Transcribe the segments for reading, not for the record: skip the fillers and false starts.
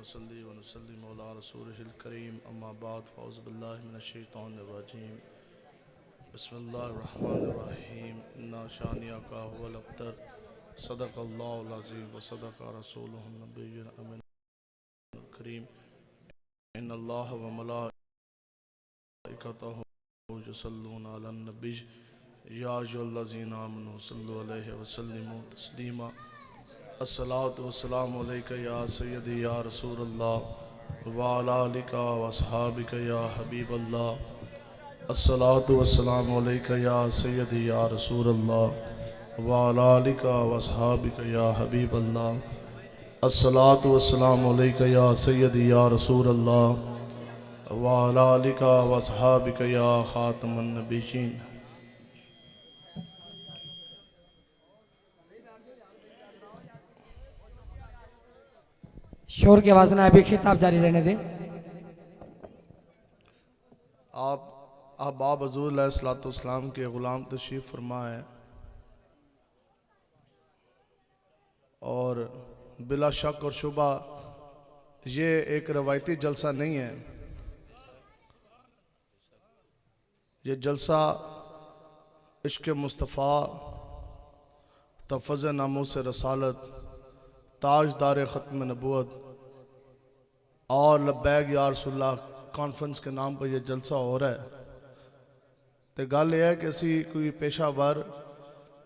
नसल्ली व नसल्लिम अला रसूलिहिल करीम अम्मा बाद फ़ौज़ बिल्लाहि मिनश शैतानिर रजीम बिस्मिल्लाहिर रहमानिर रहीम इन्ना शानिअका हुवल अब्तर सदक़ल्लाहुल अज़ीम व सदक़ रसूलुहुन नबियुल अमीन करीम इन्नल्लाह व मलाइकतहु युसल्लूना अलन नबी या अय्युहल्लज़ीना आमनू सल्लु अलैहि व सल्लिमू तस्लीमा अस्सलातु वस्सलामु अलैका या सय्यदी या रसूलल्लाह व अला आलिका व अस्हाबिका या हबीबल्लाह अस्सलातु वस्सलामु अलैका या सय्यदी या रसूलल्लाह व अला आलिका व अस्हाबिका या हबीबल्लाह अस्सलातु वस्सलामु अलैका या सय्यदी या रसूलल्लाह व अला आलिका व अस्हाबिका या खातमन नबिय्यीन। शोर की आवाज़ ना, अभी खिताब जारी रहने दें। आप हज़ूर अलैहिस्सलाम के ग़ुलाम तशरीफ़ फरमा है और बिला शक और शुबा ये एक रवायती जलसा नहीं है। ये जलसा इश्क़ मुस्तफ़ा, तफ़ज़्ज़ुज़ नामूस रसालत, ताजदार ख़त्म नबूवत और लब्बैक या रसूलल्लाह कॉन्फ्रेंस के नाम पर यह जलसा हो रहा है। तो गल यह है कि असी कोई पेशावर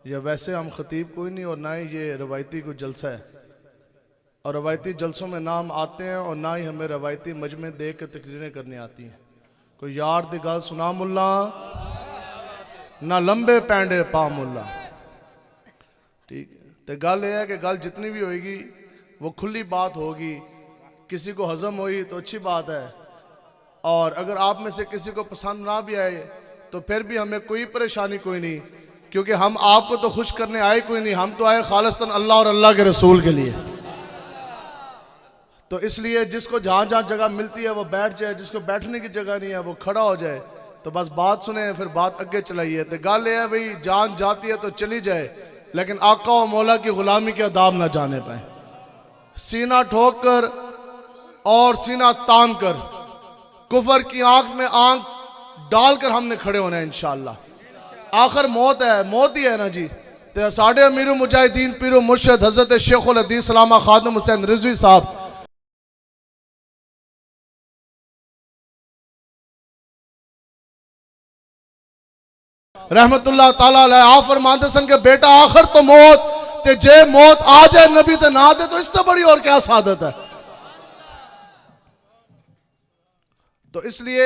या वैसे हम ख़तीब कोई नहीं और ना ही ये रवायती कोई जलसा है। और रवायती जलसों में ना हम आते हैं और ना ही हमें रवायती मजमे देख के तकरीरें करनी आती हैं। कोई यार दी गल सुना मुल्ला ना लंबे पैंडे पा मुल्ला। ठीक है, तो गल यह है कि गल जितनी भी होगी वो खुली बात होगी, किसी को हजम हुई तो अच्छी बात है और अगर आप में से किसी को पसंद ना भी आए तो फिर भी हमें कोई परेशानी कोई नहीं, क्योंकि हम आपको तो खुश करने आए कोई नहीं, हम तो आए खालिस्तन अल्लाह और अल्लाह के रसूल के लिए। तो इसलिए जिसको जहाँ जहाँ जगह मिलती है वो बैठ जाए, जिसको बैठने की जगह नहीं है वो खड़ा हो जाए। तो बस बात सुने फिर बात आगे चलाइए। तो गल ये है भाई, जान जाती है तो चली जाए लेकिन आका और मौला की गुलामी के आदाब ना जाने पाए। सीना ठोक कर और सीना तान कर कुफर की आंख में आंख डालकर हमने खड़े होना है इंशाअल्लाह। आखिर मौत है, मौत ही है ना जी। तो साढ़े अमीर मुजाहिदीन पीर मुर्शिद हजरत शेखुल हदीस सलामा खादिम हुसैन रिजवी साहब रहमतुल्लाह ताला अलैह आप फरमाते सन के बेटा आखिर तो मौत ते जे मौत आ जाए नबी ते ना दे तो इससे बड़ी और क्या सादत है। तो इसलिए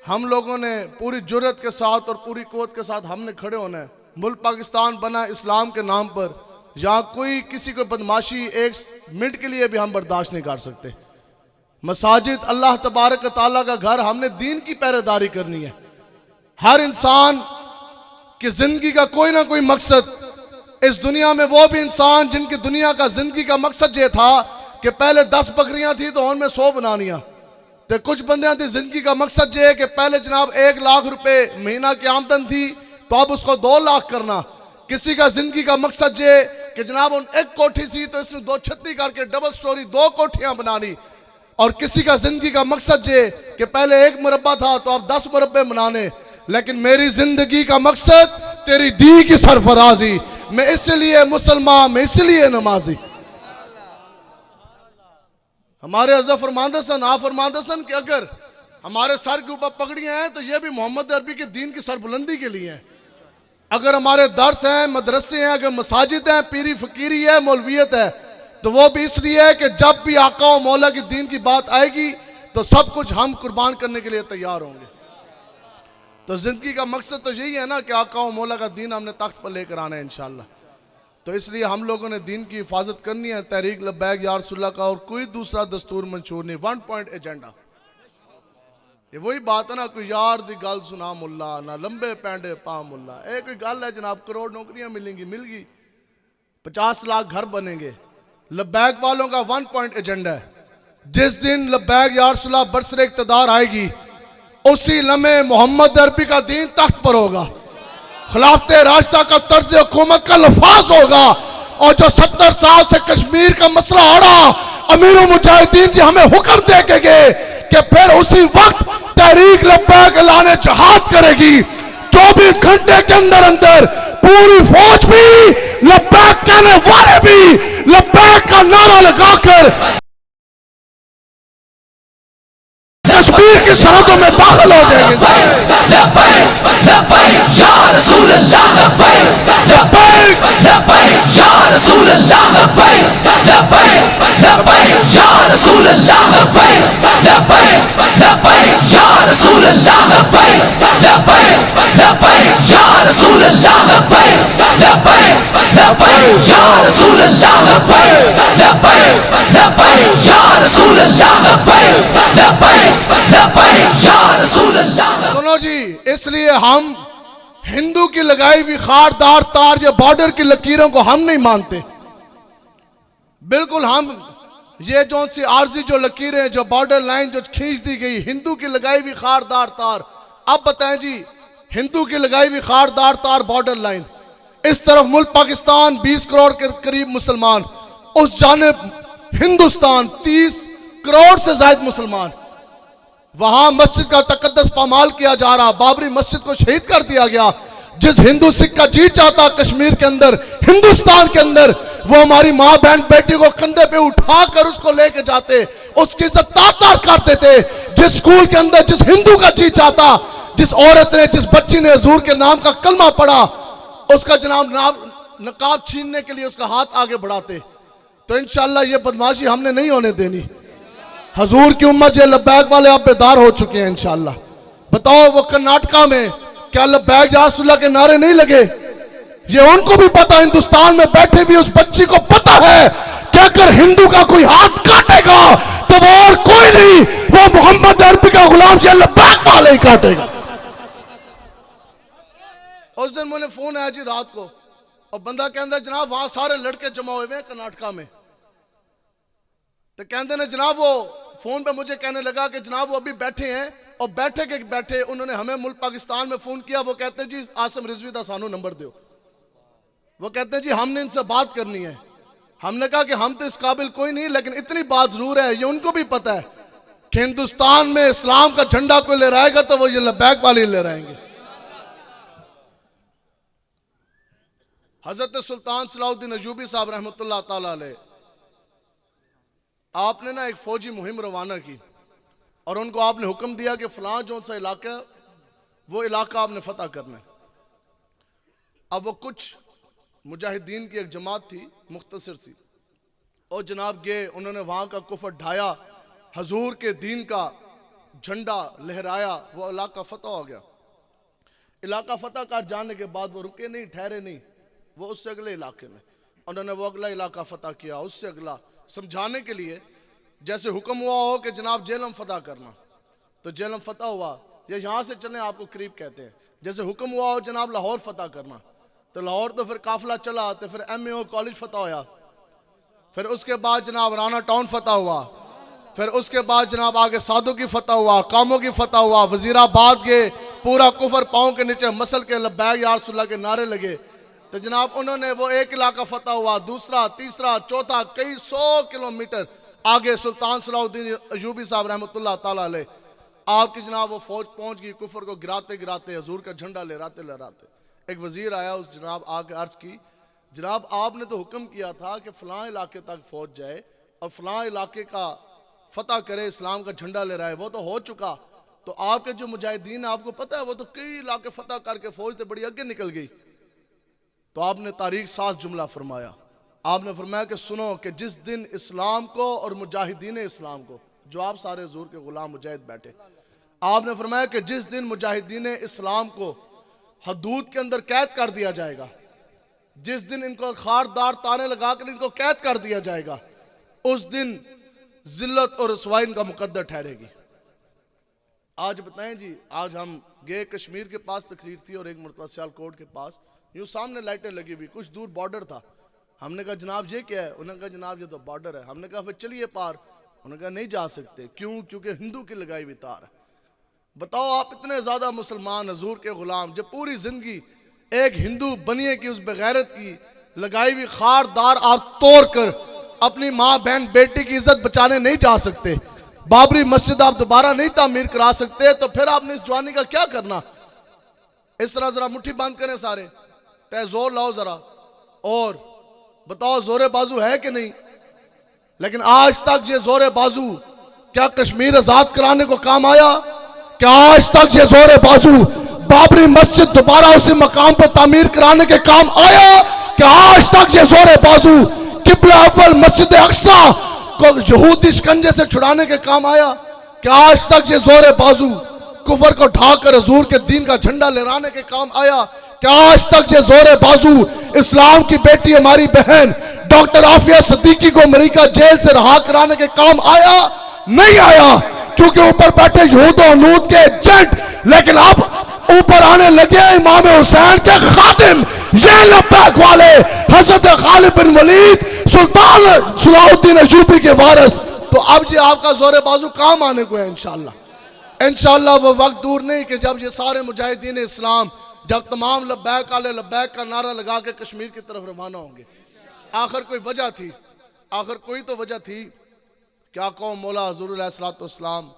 हम लोगों ने पूरी जुर्रत के साथ और पूरी कुव्वत के साथ हमने खड़े होना है। मुल्क पाकिस्तान बना इस्लाम के नाम पर, जहाँ कोई किसी को बदमाशी एक मिनट के लिए भी हम बर्दाश्त नहीं कर सकते। मसाजिद अल्लाह तबारक ताला का घर, हमने दीन की पहरेदारी करनी है। हर इंसान की जिंदगी का कोई ना कोई मकसद, इस दुनिया में वो भी इंसान जिनकी दुनिया का जिंदगी का मकसद ये था कि पहले 10 बकरियां थी तो उनमें 100 बनानियां। तो कुछ बंदियां थी जिंदगी का मकसद ये है कि पहले जनाब 1 लाख रुपए महीना की आमदन थी तो अब उसको 2 लाख करना। किसी का जिंदगी का मकसद ये कि जनाब उन 1 कोठी थी तो इसने 2 छत्ती करके डबल स्टोरी 2 कोठियां बनानी। और किसी का जिंदगी का मकसद ये कि पहले 1 मुरब्बा था तो अब 10 मुरब्बे बनाने। लेकिन मेरी जिंदगी का मकसद तेरी दी की सरफराजी, मैं इसलिए मुसलमान, मैं इसलिए नमाजी। हमारे हज़रत फरमाते सन, आप फरमाते सन कि अगर हमारे सर के ऊपर पगड़ियां हैं तो ये भी मोहम्मद अरबी के दीन की सरबुलंदी के लिए हैं। अगर हमारे दर्स हैं, मदरसे हैं, अगर मसाजिद हैं, पीरी फकीरी है, मौलवियत है, तो वो भी इसलिए है कि जब भी आका और मौला की दीन की बात आएगी तो सब कुछ हम कुर्बान करने के लिए तैयार होंगे। तो जिंदगी का मकसद तो यही है ना कि आका और मौला का दीन हमने तख्त पर लेकर आना है इंशाअल्लाह। तो इसलिए हम लोगों ने दीन की हिफाजत करनी है। तहरीक लब्बैक या रसूलल्लाह का और कोई दूसरा दस्तूर मंशूर नहीं, 1 पॉइंट एजेंडा। ये वही बात है ना, कोई यार दी गल सुना मुल्ला ना लंबे पैंडे पा मुल्ला। एक कोई गल है जनाब, करोड़ नौकरियां मिलेंगी, मिल गई, 50 लाख घर बनेंगे। लब्बैक वालों का 1 पॉइंट एजेंडा है। जिस दिन लब्बैक या रसूलल्लाह बरसरे इक़्तिदार आएगी उसी लम्हे मोहम्मद अरबी का दीन तख्त पर होगा, खिलाफत राशिदा का तर्ज हुकूमत का लफाज होगा। और जो 70 साल से कश्मीर का मसला अड़ा अमीरुल मुजाहिदीन जी हमें हुक्म दे के गए कि फिर उसी वक्त तहरीक लब्बैक लाने जहाद करेगी। 24 घंटे के अंदर अंदर पूरी फौज भी, लब्बैक कहने वाले भी लब्बैक का नारा लगाकर कश्मीर की सरहदों में दाखिल हो जाएंगे। सुनो जी, इसलिए हम हिंदू की लगाई हुई खारदार तार या बॉर्डर की लकीरों को हम नहीं मानते। बिल्कुल हम ये जो सी आर्जी जो लकीरें, जो बॉर्डर लाइन जो खींच दी गई, हिंदू की लगाई हुई खारदार तार। अब बताएं जी, हिंदू की लगाई हुई खारदार तार बॉर्डर लाइन, इस तरफ मुल्क पाकिस्तान 20 करोड़ के करीब मुसलमान, उस जानिब हिंदुस्तान 30 करोड़ से ज्यादा मुसलमान। वहां मस्जिद का तकद्दस पामाल किया जा रहा, बाबरी मस्जिद को शहीद कर दिया गया। जिस हिंदू सिख का जी चाहता कश्मीर के अंदर, हिंदुस्तान के अंदर, वो हमारी माँ बहन बेटी को कंधे पे उठाकर उसको लेके जाते, उसकी इज्जत तार तार करते थे। जिस स्कूल के अंदर जिस हिंदू का जी चाहता, जिस औरत ने, जिस बच्ची ने हुजूर के नाम का कलमा पढ़ा, उसका जनाब नकाब छीनने के लिए उसका हाथ आगे बढ़ाते। तो इंशाअल्लाह ये बदमाशी हमने नहीं होने देनी। हुजूर की उम्मत जो लब्बैक वाले आप बेदार हो चुके हैं इंशाअल्लाह। बताओ वो कर्नाटका में क्या लब्बैक या रसूलुल्लाह के नारे नहीं लगे? ये उनको भी पता, हिंदुस्तान में बैठे भी उस बच्ची को पता है कि अगर हिंदू का कोई हाथ काटेगा तो वो और कोई नहीं, वो मोहम्मद अरबी का गुलाम या लब्बैक वाले ही काटेगा। उस दिन मुझे फोन आया जी रात को, और बंदा कहता जनाब वहां सारे लड़के जमा हुए हैं कर्नाटका में। तो कहते ने जनाब, वो फोन पे मुझे कहने लगा कि जनाब वो अभी बैठे हैं, और बैठे के बैठे उन्होंने हमें मुल्क पाकिस्तान में फोन किया। वो कहते जी आसिम रिजवी दा सानू नंबर दो। वो कहते जी हमने इनसे बात करनी है। हमने कहा कि हम तो इस काबिल कोई नहीं, लेकिन इतनी बात जरूर है, ये उनको भी पता है कि हिंदुस्तान में इस्लाम का झंडा कोई ले रहेगा तो वो ये लब्बैक वाले ले रहेंगे। हजरत सुल्तान सलाहुद्दीन अयूबी साहब रहमतुल्लाह ताला अलैह, आपने ना एक फौजी मुहिम रवाना की और उनको आपने हुक्म दिया कि फलां जो सा इलाका, वो इलाका आपने फतह करना है। अब वो कुछ मुजाहिदीन की एक जमात थी, मुख्तसर सी, और जनाब गए, उन्होंने वहां का कुफर ढाया, हजूर के दीन का झंडा लहराया, वो इलाका फतह हो गया। इलाका फतह कर जाने के बाद वो रुके नहीं, ठहरे नहीं, वो उससे अगले इलाके में उन्होंने वो अगला इलाका फतह किया, उससे अगला, समझाने के लिए जैसे हुक्म हुआ हो कि जनाब जेलम फतह करना, तो जेलम फतह हुआ, या यहाँ से चले आपको करीब कहते हैं। जैसे हुक्म हुआ हो जनाब लाहौर फतह करना, तो लाहौर तो फिर काफिला चला, तो फिर MAO कॉलेज फतह होया, फिर उसके बाद जनाब राना टाउन फतह हुआ, फिर उसके बाद जनाब आगे साधु की फतह हुआ, कामों की फतह हुआ, वजीराबाद के पूरा कुफर पाँव के नीचे मसल के लब्बैक या रसूलुल्लाह के नारे लगे। तो जनाब उन्होंने वो एक इलाका फतह हुआ, दूसरा, तीसरा, चौथा, कई 100 किलोमीटर आगे सुल्तान सलाहुद्दीन अयूबी साहब रहमतुल्लाह ताला अलैह, आपकी जनाब वो फौज पहुंच गई, कुफर को गिराते गिराते, हजूर का झंडा लहराते लहराते। एक वजीर आया, उस जनाब आके अर्ज की, जनाब आपने तो हुक्म किया था कि फलां इलाके तक फौज जाए और फलां इलाके का फतह करे, इस्लाम का झंडा लहराए, वो तो हो चुका। तो आपके जो मुजाहिदीन आपको पता है, वो तो कई इलाके फतह करके फौज तो बड़ी आगे निकल गई। तो आपने तारीख साज जुमला फरमाया, आपने फरमाया कि सुनो कि जिस दिन इस्लाम को और मुजाहिदीन इस्लाम को, जो आप सारे हुजूर के गुलाम मुजाहिद बैठे, आपने फरमाया कि जिस दिन मुजाहिदीन इस्लाम को हदूद के अंदर कैद कर दिया जाएगा, जिस दिन इनको खारदार ताने लगाकर इनको कैद कर दिया जाएगा, उस दिन जिल्लत और रसवाई इनका मुकद्दर ठहरेगी। आज बताएं जी, आज हम गए कश्मीर के पास तकरीर थी और एक मरतबा सियालकोट के पास, यूं सामने लाइटें लगी हुई, कुछ दूर बॉर्डर था। हमने कहा जनाब ये क्या है? उन्होंने कहा जनाब ये तो बॉर्डर है। हमने कहा फिर चलिए पार। उन्होंने कहा नहीं जा सकते। क्यों? क्योंकि हिंदू की लगाई हुई तार है। बताओ आप इतने ज्यादा मुसलमान, हजूर के गुलाम, जब पूरी जिंदगी एक हिंदू बनिए की उस बेगैरत की लगाई हुई खारदार आप तोड़ कर अपनी माँ बहन बेटी की इज्जत बचाने नहीं जा सकते, बाबरी मस्जिद आप दोबारा नहीं तामीर करा सकते, तो फिर आपने इस जवानी का क्या करना। इस तरह जरा मुट्ठी बंद करें सारे, तय जोर लाओ जरा और बताओ जोरे बाजू है कि नहीं। लेकिन आज तक ये जोरे बाजू क्या कश्मीर आजाद कराने को काम आया? क्या आज तक ये जोरे बाजू बाबरी मस्जिद दोबारा उसी मकाम पर तामीर कराने के काम आया? क्या आज तक ये जोरे बाजू किबला अव्वल मस्जिद अक्सा को यहूदी शिकंजे से छुड़ाने के काम आया? क्या आज तक ये जोरे बाजू कुफर को ढाकर हजूर के दीन का झंडा लहराने के काम आया? क्या आज तक ये जोरे बाजू इस्लाम की बेटी हमारी बहन डॉक्टर आफिया सिद्दीकी को अमेरिका जेल से रहा कराने के काम आया? नहीं आया, क्योंकि ऊपर बैठे यहूद और नूद के एजेंट, लेकिन अब ऊपर आने लगे इमाम हुसैन के खादिम, ये लब्बैक वाले हजरत खालिद बिन वलीद सुल्तान सलाहुद्दीन अय्यूबी के वारिस। तो अब ये आपका जोरे बाजू काम आने को है इंशाअल्लाह। इंशाअल्लाह वो वक्त दूर नहीं कि जब ये सारे मुजाहिदीन इस्लाम, जब तमाम लब्बैक वाले लब्बैक का नारा लगा के कश्मीर की तरफ रवाना होंगे। आखिर कोई वजह थी, आखिर कोई तो वजह थी। क्या कौम मौला हुज़ूर अलैहिस्सलाम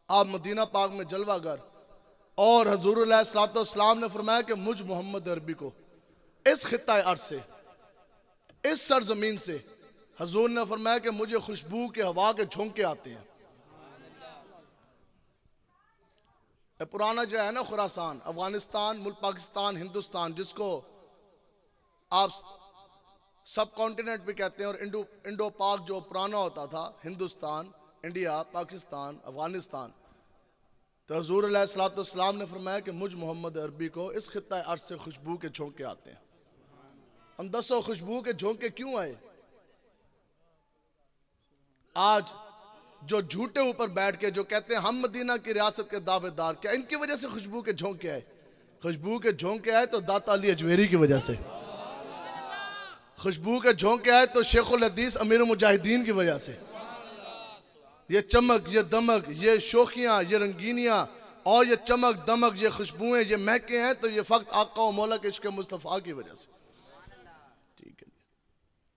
आप मदीना पाक में जलवागर, और हुज़ूर अलैहिस्सलाम ने फरमाया कि मुझ मोहम्मद अरबी को इस खित्ता अर्ज़ से, इस सरजमीन से हुज़ूर ने फरमाया कि मुझे खुशबू के हवा के झोंके आते हैं। पुराना जो है ना खुरासान, अफगानिस्तान, मुल्क पाकिस्तान, हिंदुस्तान, जिसको आप सब कॉन्टिनेंट भी कहते हैं, और इंडो पाक जो पुराना होता था, हिंदुस्तान, इंडिया, पाकिस्तान, अफगानिस्तान। तो हुज़ूर अलैहिस्सलाम ने फरमाया कि मुझ मोहम्मद अरबी को इस खित्ता अर्ज़ से खुशबू के झोंके आते हैं। हम दसो खुशबू के झोंके क्यों आए? आज जो झूठे ऊपर बैठ के जो कहते हैं हम मदीना की रियासत के दावेदार, क्या इनकी वजह से खुशबू के झोंके आए? खुशबू के झोंके आए तो दाता अली अजमेरी की वजह से, खुशबू के झोंके आए तो शेखुल हदीस अमीर मुजाहिदीन की वजह से। ये चमक, ये दमक, ये शोखियां, ये रंगीनियां और ये चमक दमक, ये खुशबुएं, ये महके हैं तो ये फक्त आका व मौला के इश्क मुस्तफ़ा की वजह से। ठीक है,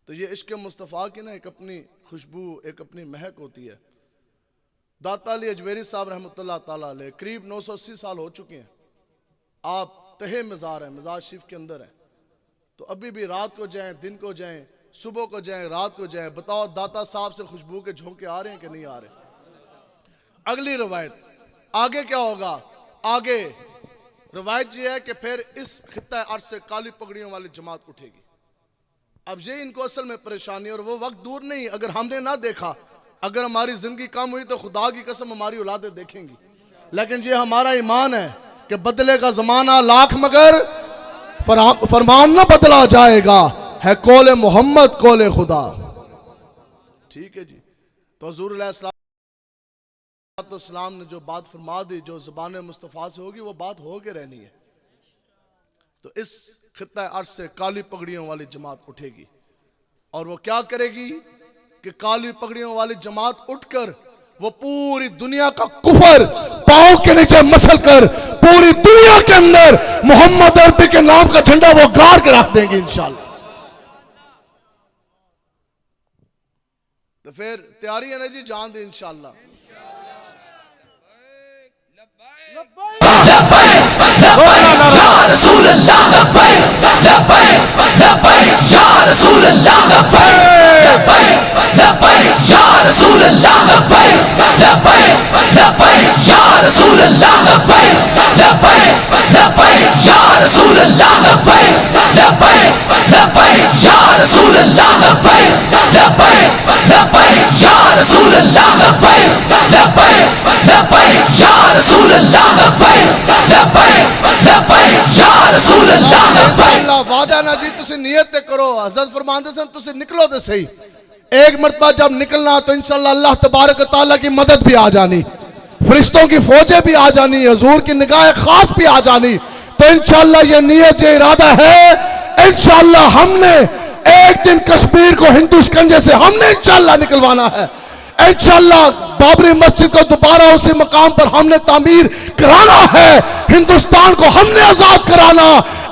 तो ये इश्क मुस्तफ़ा की ना एक अपनी खुशबू, एक अपनी महक होती है। दाता अली अजमेरी साहब रहमतुल्लाह ताला अलैह करीब 980 साल हो चुके हैं। आप तहे मज़ार हैं, मज़ार शरीफ के अंदर हैं। तो अभी भी रात को जाएं, दिन को जाएं, सुबह को जाएं, रात को जाएं, बताओ दाता साहब से खुशबू के झोंके आ रहे हैं कि नहीं आ रहे? अगली रवायत आगे क्या होगा? आगे रवायत ये है कि फिर इस खित्ता अर्ज़ से काली पगड़ियों वाली जमात उठेगी। अब ये इनको असल में परेशानी, और वो वक्त दूर नहीं, अगर हमने ना देखा, अगर हमारी जिंदगी कम हुई तो खुदा की कसम हमारी औलादें देखेंगी। लेकिन ये हमारा ईमान है कि बदले का जमाना लाख मगर फरमान ना बदला जाएगा, है कौले मोहम्मद कौले खुदा। ठीक है जी। तो हुज़ूर अलैहिस्सलाम ने जो बात फरमा दी, जो ज़बान मुस्तफ़ा से होगी वो बात हो के रहनी है। तो इस खित्ता अर्ज़ से काली पगड़ियों वाली जमात उठेगी, और वो क्या करेगी कि काली पगड़ियों वाली जमात उठकर वो पूरी दुनिया का कुफर पांव के नीचे मसल कर पूरी दुनिया के अंदर मोहम्मद अरबी के नाम का झंडा वो गाड़ के रख देंगे इंशाअल्लाह। तो फिर तैयारी है ना जी, जान दे इंशाअल्लाह। वादा ना जी, तुसी नियत करो। हज़रत फरमाते सन तुसी निकलो तो सही, एक मरतबा जब निकलना तो इंशाअल्लाह अल्लाह तबारक तआला की मदद भी आ जानी, फरिश्तों की फौजें भी आ जानी, हुजूर की निगाह खास भी आ जानी। तो इंशाअल्लाह ये नियत, ये इरादा है, इंशाअल्लाह हमने एक दिन कश्मीर को हिंदू शिकंजे से हमने इंशाअल्लाह निकलवाना है। इंशाअल्लाह बाबरी मस्जिद को दोबारा उसी मकाम पर हमने तामीर कराना है, हिंदुस्तान को हमने आजाद कराना,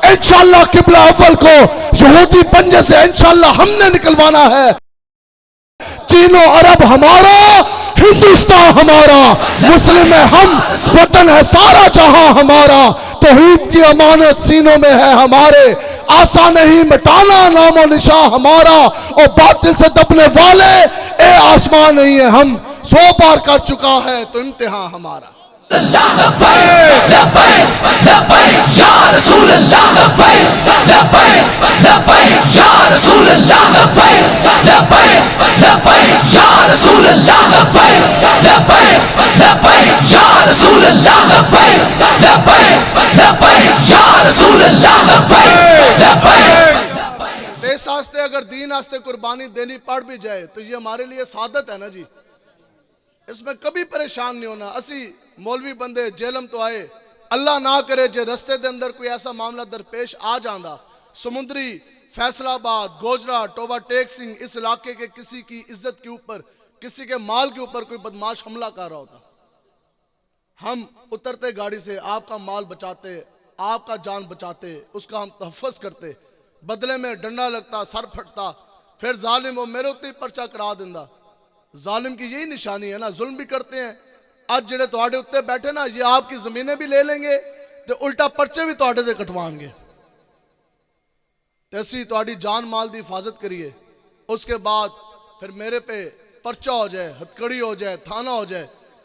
इंशाअल्लाह किबला अव्वल को यहूदी पंजे से इंशाअल्लाह हमने निकलवाना है। चीनो अरब हमारा, हिंदुस्तान हमारा, मुस्लिम है हम, वतन है सारा जहां हमारा। तौहीद की अमानत सीनों में है हमारे, आसा नहीं मिटाना नामो निशा हमारा। और बातिल से दबने वाले ए आसमान नहीं है हम, 100 पार कर चुका है तो इम्तिहान हमारा। देश आस्ते अगर दीन आस्ते कुर्बानी देनी पड़ भी जाए तो ये हमारे लिए सादत है ना जी, इसमें कभी परेशान नहीं होना। असी मौलवी बंदे जेलम तो आए, अल्लाह ना करे जे रस्ते के अंदर कोई ऐसा मामला दरपेश आ जाता, समुद्री फैसलाबाद गोजरा टोबा टेक सिंह इस इलाके के किसी की इज्जत के ऊपर, किसी के माल के ऊपर कोई बदमाश हमला कर रहा होता, हम उतरते गाड़ी से, आपका माल बचाते, आपका जान बचाते, उसका हम तहफ़्फ़ुज़ करते, बदले में डंडा लगता, सर फटता, फिर जालिम वो मेरे उत्ते पर्चा करा दिंदा। जालिम की यही निशानी है ना, जुल्म भी करते हैं। आज जेड़े तुहाडे उत्ते बैठे ना, ये आपकी जमीनें भी ले लेंगे तो उल्टा पर्चे भी तुहाडे ते कटवाएंगे। तो असी तुहाडी जान माल की हिफाजत करिए, उसके बाद फिर मेरे पे पर्चा हो जाए, हथकड़ी हो जाए, थाना हो जाए,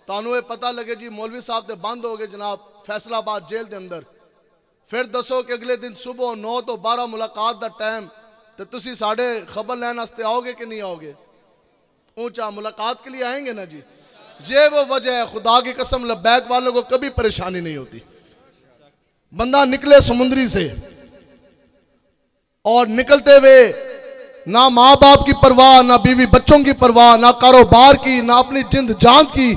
तानू ये पता लगे जी मौलवी साहब ते बंद हो गए जनाब फैसलाबाद जेल के अंदर, फिर दसो कि अगले दिन सुबह 9 तो 12 मुलाकात का टाइम, तो तुसी साढ़े खबर लैन वास्ते आओगे कि नहीं आओगे? ऊंचा मुलाकात के लिए आएंगे ना जी। ये वो वजह है, खुदा की कसम लब्बैक वालों को कभी परेशानी नहीं होती। बंदा निकले समुद्री से और निकलते हुए ना माँ बाप की परवाह, ना बीवी बच्चों की परवाह, ना कारोबार की, ना अपनी जिंद जान की,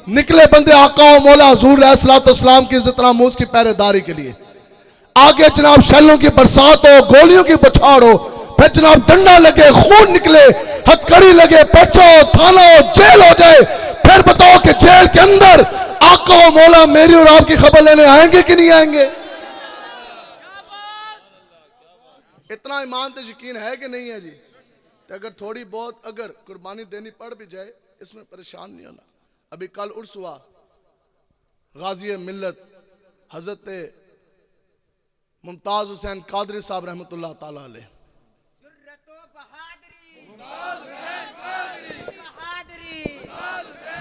निकले बंदे आका और मौला हुजूर अलैहिस्सलाम की इज्जत नामूस की पहरेदारी के लिए। आगे जनाब शैलों की बरसात हो, गोलियों की बौछार हो, फिर जनाब डंडा लगे, खून निकले, हथकड़ी लगे, पर्चा हो, थाना हो, जेल हो जाए, फिर बताओ कि जेल के अंदर आका और मौला मेरी और आपकी खबर लेने आएंगे कि नहीं आएंगे? इतना ईमान तो यकीन है कि नहीं है जी? तो अगर थोड़ी बहुत अगर कुर्बानी देनी पड़ भी जाए, इसमें परेशान नहीं होना। अभी कल उर्स हुआ, गाजी मिल्लत हजरत मुमताज हुसैन कादरी साहब रहमतुल्लाह ताला अलैह।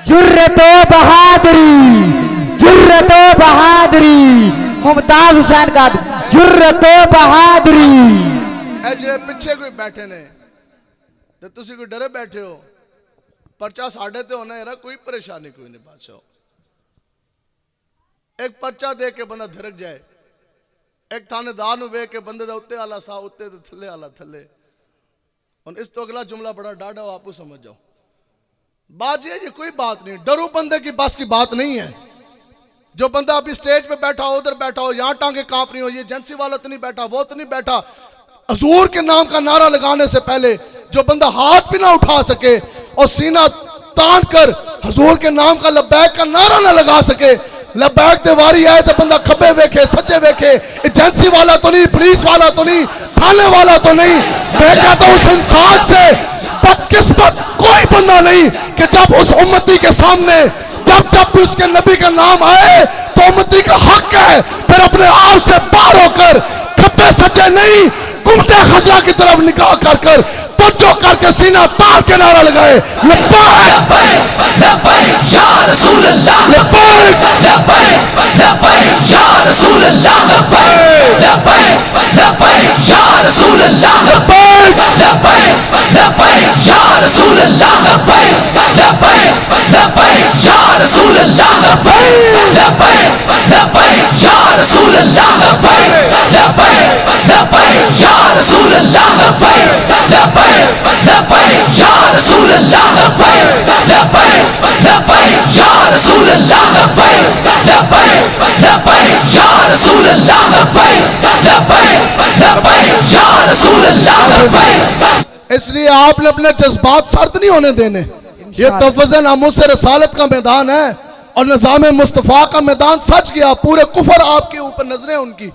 जुर्रतो बहादुरी, जुर्रतो बहादुरी, मुमताज हुसैन का जुर्रतो बहादुरी। ए जे पिछे कोई बैठे ने ते तुसी कोई डरे बैठे हो, पर्चा साढ़े ते होना है, कोई परेशानी कोई नहीं बादशाह। एक पर्चा दे के बंदा धिरक जाए, एक थानेदार वे के बंदे दा उत्ते आला सा उत्ते ते थल्ले आला थल्ले। और इस तो अगला जुमला बड़ा डाढ़ा हो, आपको समझ जाओ। बात ये कोई बात नहीं, डरो बंदे की बस की बात नहीं है। जो बंदा अभी स्टेज पे बैठा हो, उधर बैठा हो, यहाँ टांगे कांप रही हो, ये एजेंसी वाला तो नहीं बैठा, वो तो नहीं बैठा, हुजूर के नाम का नारा लगाने से पहले जो बंदा हाथ भी ना उठा सके और सीना तान कर हुजूर के नाम का लब्बैक का नारा ना लगा सके, लब्बैक ते वारी आए तो बंदा खब्बे वेखे सज्जे वेखे, एजेंसी वाला तो नहीं, पुलिस वाला तो नहीं, थाने वाला तो नहीं, मैं कहता हूं उस इंसान से बदकिस्मत कोई बंदा नहीं कि जब उस उम्मती के सामने जब जब भी उसके नबी का नाम आए तो उम्मती का हक है फिर अपने आप से पार होकर खब्बे सज्जे नहीं, गुमते खजला की तरफ निगाह कर कर तवज्जो करके सीना तार के नारा लगाए, लब्बैक लब्बैक या रसूल अल्लाह, लब्बैक लब्बैक लब्बैक या रसूल अल्लाह, लब्बैक लब्बैक लब्बैक या रसूल अल्लाह, लब्बैक लब्बैक लब्बैक या रसूल अल्लाह, लब्बैक लब्बैक लब्बैक या रसूल अल्लाह, लब्बैक लब्बैक लब्बैक या रसूल अल्लाह, लब्बैक लब्बैक लब्बैक या रसूल अल्लाह, लब्बैक लब्बैक लब्बैक या रसूल अल्लाह, लब्बैक लब्बैक लब्बैक या रसूल अल्लाह, लब्बैक लब्बैक लब्बैक या रसूल अल्लाह, लब्बैक लब्बैक लब्बैक या रसूल अल्लाह, लब्बैक। इसलिए आपने अपने जज्बात सर्द नहीं होने देने। ये तफ़्फ़ुज़ नामूस रसालत का मैदान है और निज़ाम मुस्तफ़ा का मैदान सच गया, पूरे कुफर आपके ऊपर नजरें उनकी,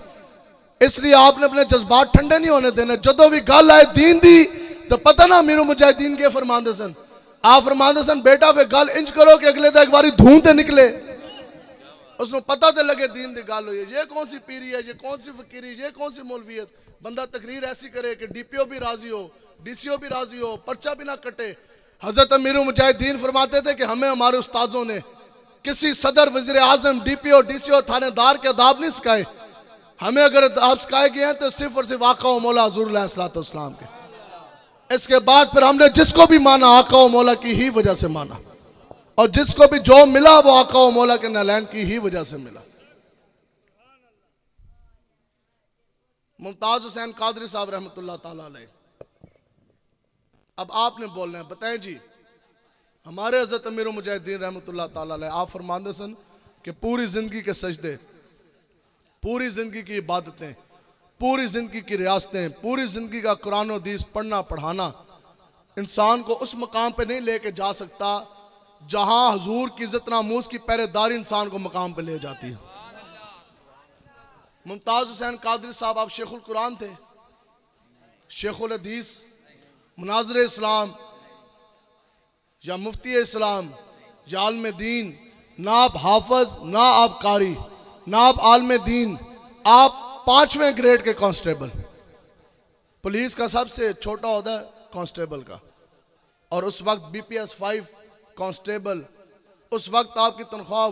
इसलिए आपने अपने जज्बात ठंडे नहीं होने देने। जदों भी गल आए दीन दी तो पता ना अमीर मुजाहिदीन के फरमांदे सन आप फरमाते सन बेटा फिर गल इंज करो कि अगले एक बारी धूं ते निकले, उसको पता तो लगे दीन दी गल हुई है। ये कौन सी पीरी है, ये कौन सी फकीरी, ये कौन सी मौलवियत। बंदा तकरीर ऐसी करे कि डीपीओ भी राजी हो, डीसीओ भी राजी हो, पर्चा भी ना कटे। हजरत अमीरुल मुजाहिदीन फरमाते थे कि हमें हमारे उस्ताजों ने किसी सदर, वजीर आजम, डीपीओ, डीसीओ, थानेदार के अदाब नहीं सिखाए। हमें अगर अदाब सिखाए गए हैं तो सिर्फ और सिर्फ आका व मौला हुजूर अलैहिस्सलाम के। इसके बाद फिर हमने जिसको भी माना आका व मौला की ही वजह से माना, और जिसको भी जो मिला वो आका व मौला के नलैन की ही वजह से मिला। मुमताज हुसैन कादरी साहब रहमतुल्लाह ताला अलैह, अब आपने बोलना है, बताएं जी। हमारे हज़रत अमीरुल मुजाहिदीन रहमतुल्लाह ताला अलैह आप फरमाते सन कि पूरी ज़िंदगी के सजदे, पूरी ज़िंदगी की इबादतें, पूरी ज़िंदगी की रियासतें, पूरी ज़िंदगी का कुरान और हदीस पढ़ना पढ़ाना इंसान को उस मकाम पे नहीं लेके जा सकता जहां हुजूर की इज्जत नामूस की पहरेदारी इंसान को मकाम पे ले जाती है। मुमताज़ हुसैन कादरी साहब आप शेखुल कुरान थे, शेखुल हदीस, मुनाज़िर इस्लाम या मुफ्ती इस्लाम या आलम दीन, ना आप हाफज, ना आप कारी, ना आप आलम दीन, आप 5वें ग्रेड के कांस्टेबल। पुलिस का सबसे छोटा ओहदा है कांस्टेबल का, और उस वक्त BPS 5 कांस्टेबल, उस वक्त आपकी तनख्वाह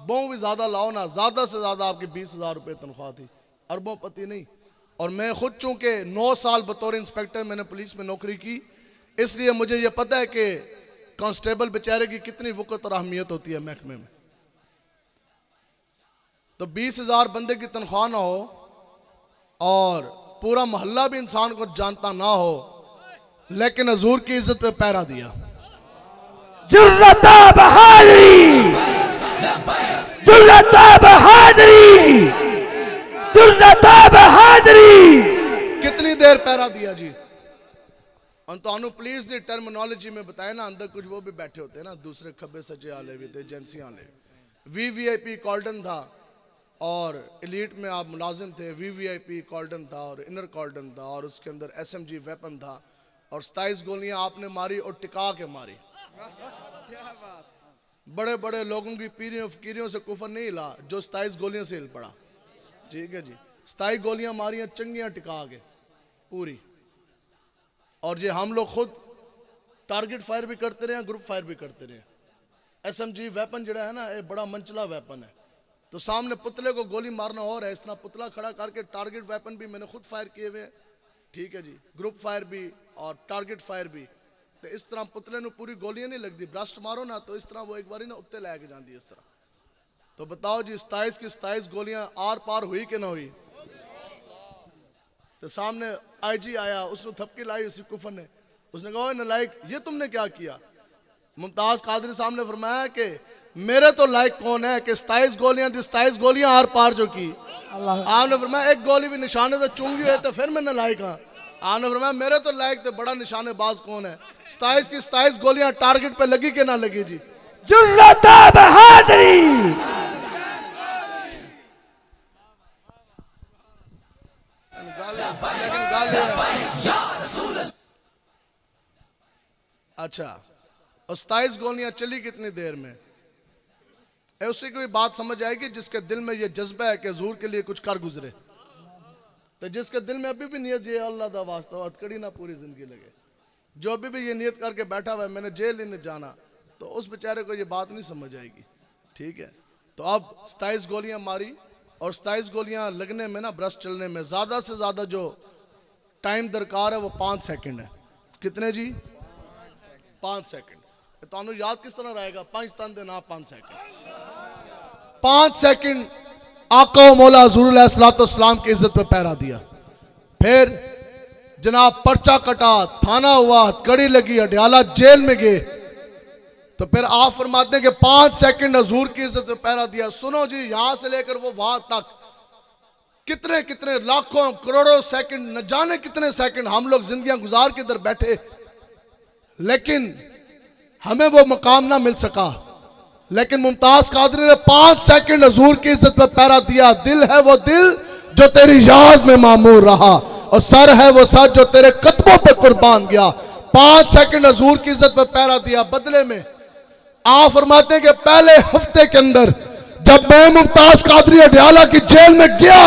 बहुत भी ज़्यादा लाओ ना, ज़्यादा से ज़्यादा आपकी 20,000 रुपये तनख्वाह थी, अरबों पति नहीं। और मैं खुद चूँकि 9 साल बतौर इंस्पेक्टर मैंने पुलिस में नौकरी की, इसलिए मुझे ये पता है कि कांस्टेबल बेचारे की कितनी वक़्त और अहमियत होती है महकमे में। तो 20,000 बंदे की तनख्वाह ना हो और पूरा मोहल्ला भी इंसान को जानता ना हो, लेकिन हुजूर की इज्जत पे पहरा दिया। जुर्रत बहादुरी, जुर्रत बहादुरी, जुर्रत बहादुरी। कितनी देर पहरा दिया जी। और तो पुलिस की टर्मिनोलॉजी में बताया ना, अंदर कुछ वो भी बैठे होते हैं ना, दूसरे खब्बे सज्जे आले भी थे, एजेंसी आले। VVIP कॉर्डन था और एलीट में आप मुलाजिम थे। VVIP कॉर्डन था और इनर कॉर्डन था, और उसके अंदर SMG वेपन था, और 27 गोलियां आपने मारी और टिका के मारी। बड़े बड़े लोगों की पीरियों फकीरियों से कुफर नहीं हिला जो 27 गोलियों से हिल पड़ा। ठीक है जी, 27 गोलियां मारियां चंगियां टिका के पूरी। और ये हम लोग खुद टारगेट फायर भी करते रहे, ग्रुप फायर भी करते रहे। SMG वेपन जड़ा है ना, ये बड़ा मंचला वेपन है। तो सामने पुतले को गोली मारना और है, इस तरह पुतला खड़ा करके टारगेट वेपन भी मैंने खुद फायर किए हुए। ठीक है जी, ग्रुप फायर भी और टारगेट फायर भी। तो इस तरह पुतले ਨੂੰ पूरी गोलियां नहीं लगती, ब्रस्ट मारो ना तो इस तरह वो एक बार ना उत्ते लैके जाती है इस तरह। तो बताओ जी 27 की 27 गोलियां आर पार हुई कि ना हुई। तो सामने IG आया, उसने थपकी लाई उसी कुफर ने, उसने कहा नालायक ये तुमने क्या किया। मुमताज कादरी साहब ने फरमाया कि मेरे तो लायक कौन है कि 27 गोलियां थी, 27 गोलियां आर पार जो की। आपने फरमाया एक गोली भी निशाने तो चूंगी है तो फिर मैं नालायक हाँ। आपने फरमाया मेरे तो लायक तो बड़ा निशानेबाज कौन है। 27 की 27 गोलियां टारगेट पे लगी कि ना लगी जी। जुर्रत बहादुरी। अच्छा, और 27 गोलियां चली कितनी देर में। उसी कोई बात समझ आएगी जिसके दिल में ये जज्बा है कि हुजूर के लिए कुछ कर गुजरे। तो जिसके दिल में अभी भी नियत ये अल्लाह दा वास्ता हथकड़ी ना पूरी जिंदगी लगे, जो अभी भी ये नियत करके बैठा हुआ है मैंने जेल नहीं जाना, तो उस बेचारे को ये बात नहीं समझ आएगी। ठीक है, तो अब 27 गोलियां मारी, और 27 गोलियां लगने में ना, ब्रश चलने में ज़्यादा से ज़्यादा जो टाइम दरकार है वो 5 सेकंड है। कितने जी? 5 सेकंड। तो याद किस तरह रहेगा, 5 तन देना 5 सेकंड। 5 सेकंड आका व मौला हुजूर अलैहिस्सलाम की इज्जत पे पहरा दिया। फिर जनाब पर्चा कटा, थाना हुआ, हथकड़ी लगी, अडयाला जेल में गए। तो फिर आप फरमाते हैं कि 5 सेकंड हुजूर की इज्जत पे पहरा दिया। सुनो जी, यहां से लेकर वो वहां तक कितने कितने लाखों करोड़ों सेकंड, न जाने कितने सेकंड हम लोग जिंदगियां गुजार के इधर बैठे, लेकिन हमें वो मकाम ना मिल सका। लेकिन मुमताज कादरी ने 5 सेकंड हुजूर की इज्जत पे पहरा दिया। दिल है वो दिल जो तेरी याद में मामूर रहा, और सर है वो सर जो तेरे कदमों पे कुर्बान गया। 5 सेकंड हजूर की इज्जत पर पहरा दिया। बदले में आप फरमाते हैं कि पहले हफ्ते के अंदर जब मैं मुमताज कादरी अडयाला की जेल में गया,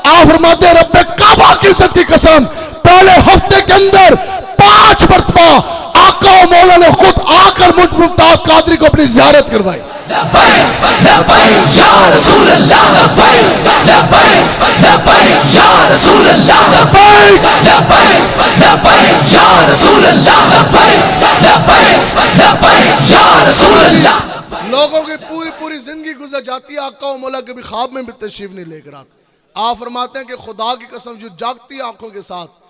आप फरमाते हैं रब्बे काबा की इज्जत की कसम, पहले हफ्ते के अंदर 5 मरतबा आका और मौला ने खुद आकर मुझ मुमताज कादरी को अपनी जियारत करवाई। लोगों की पूरी पूरी जिंदगी गुजर जाती है, आका और मौला कभी ख्वाब में भी तशरीफ नहीं लेकर आते। आप फरमाते हैं कि खुदा की कसम जो जागती आंखों के साथ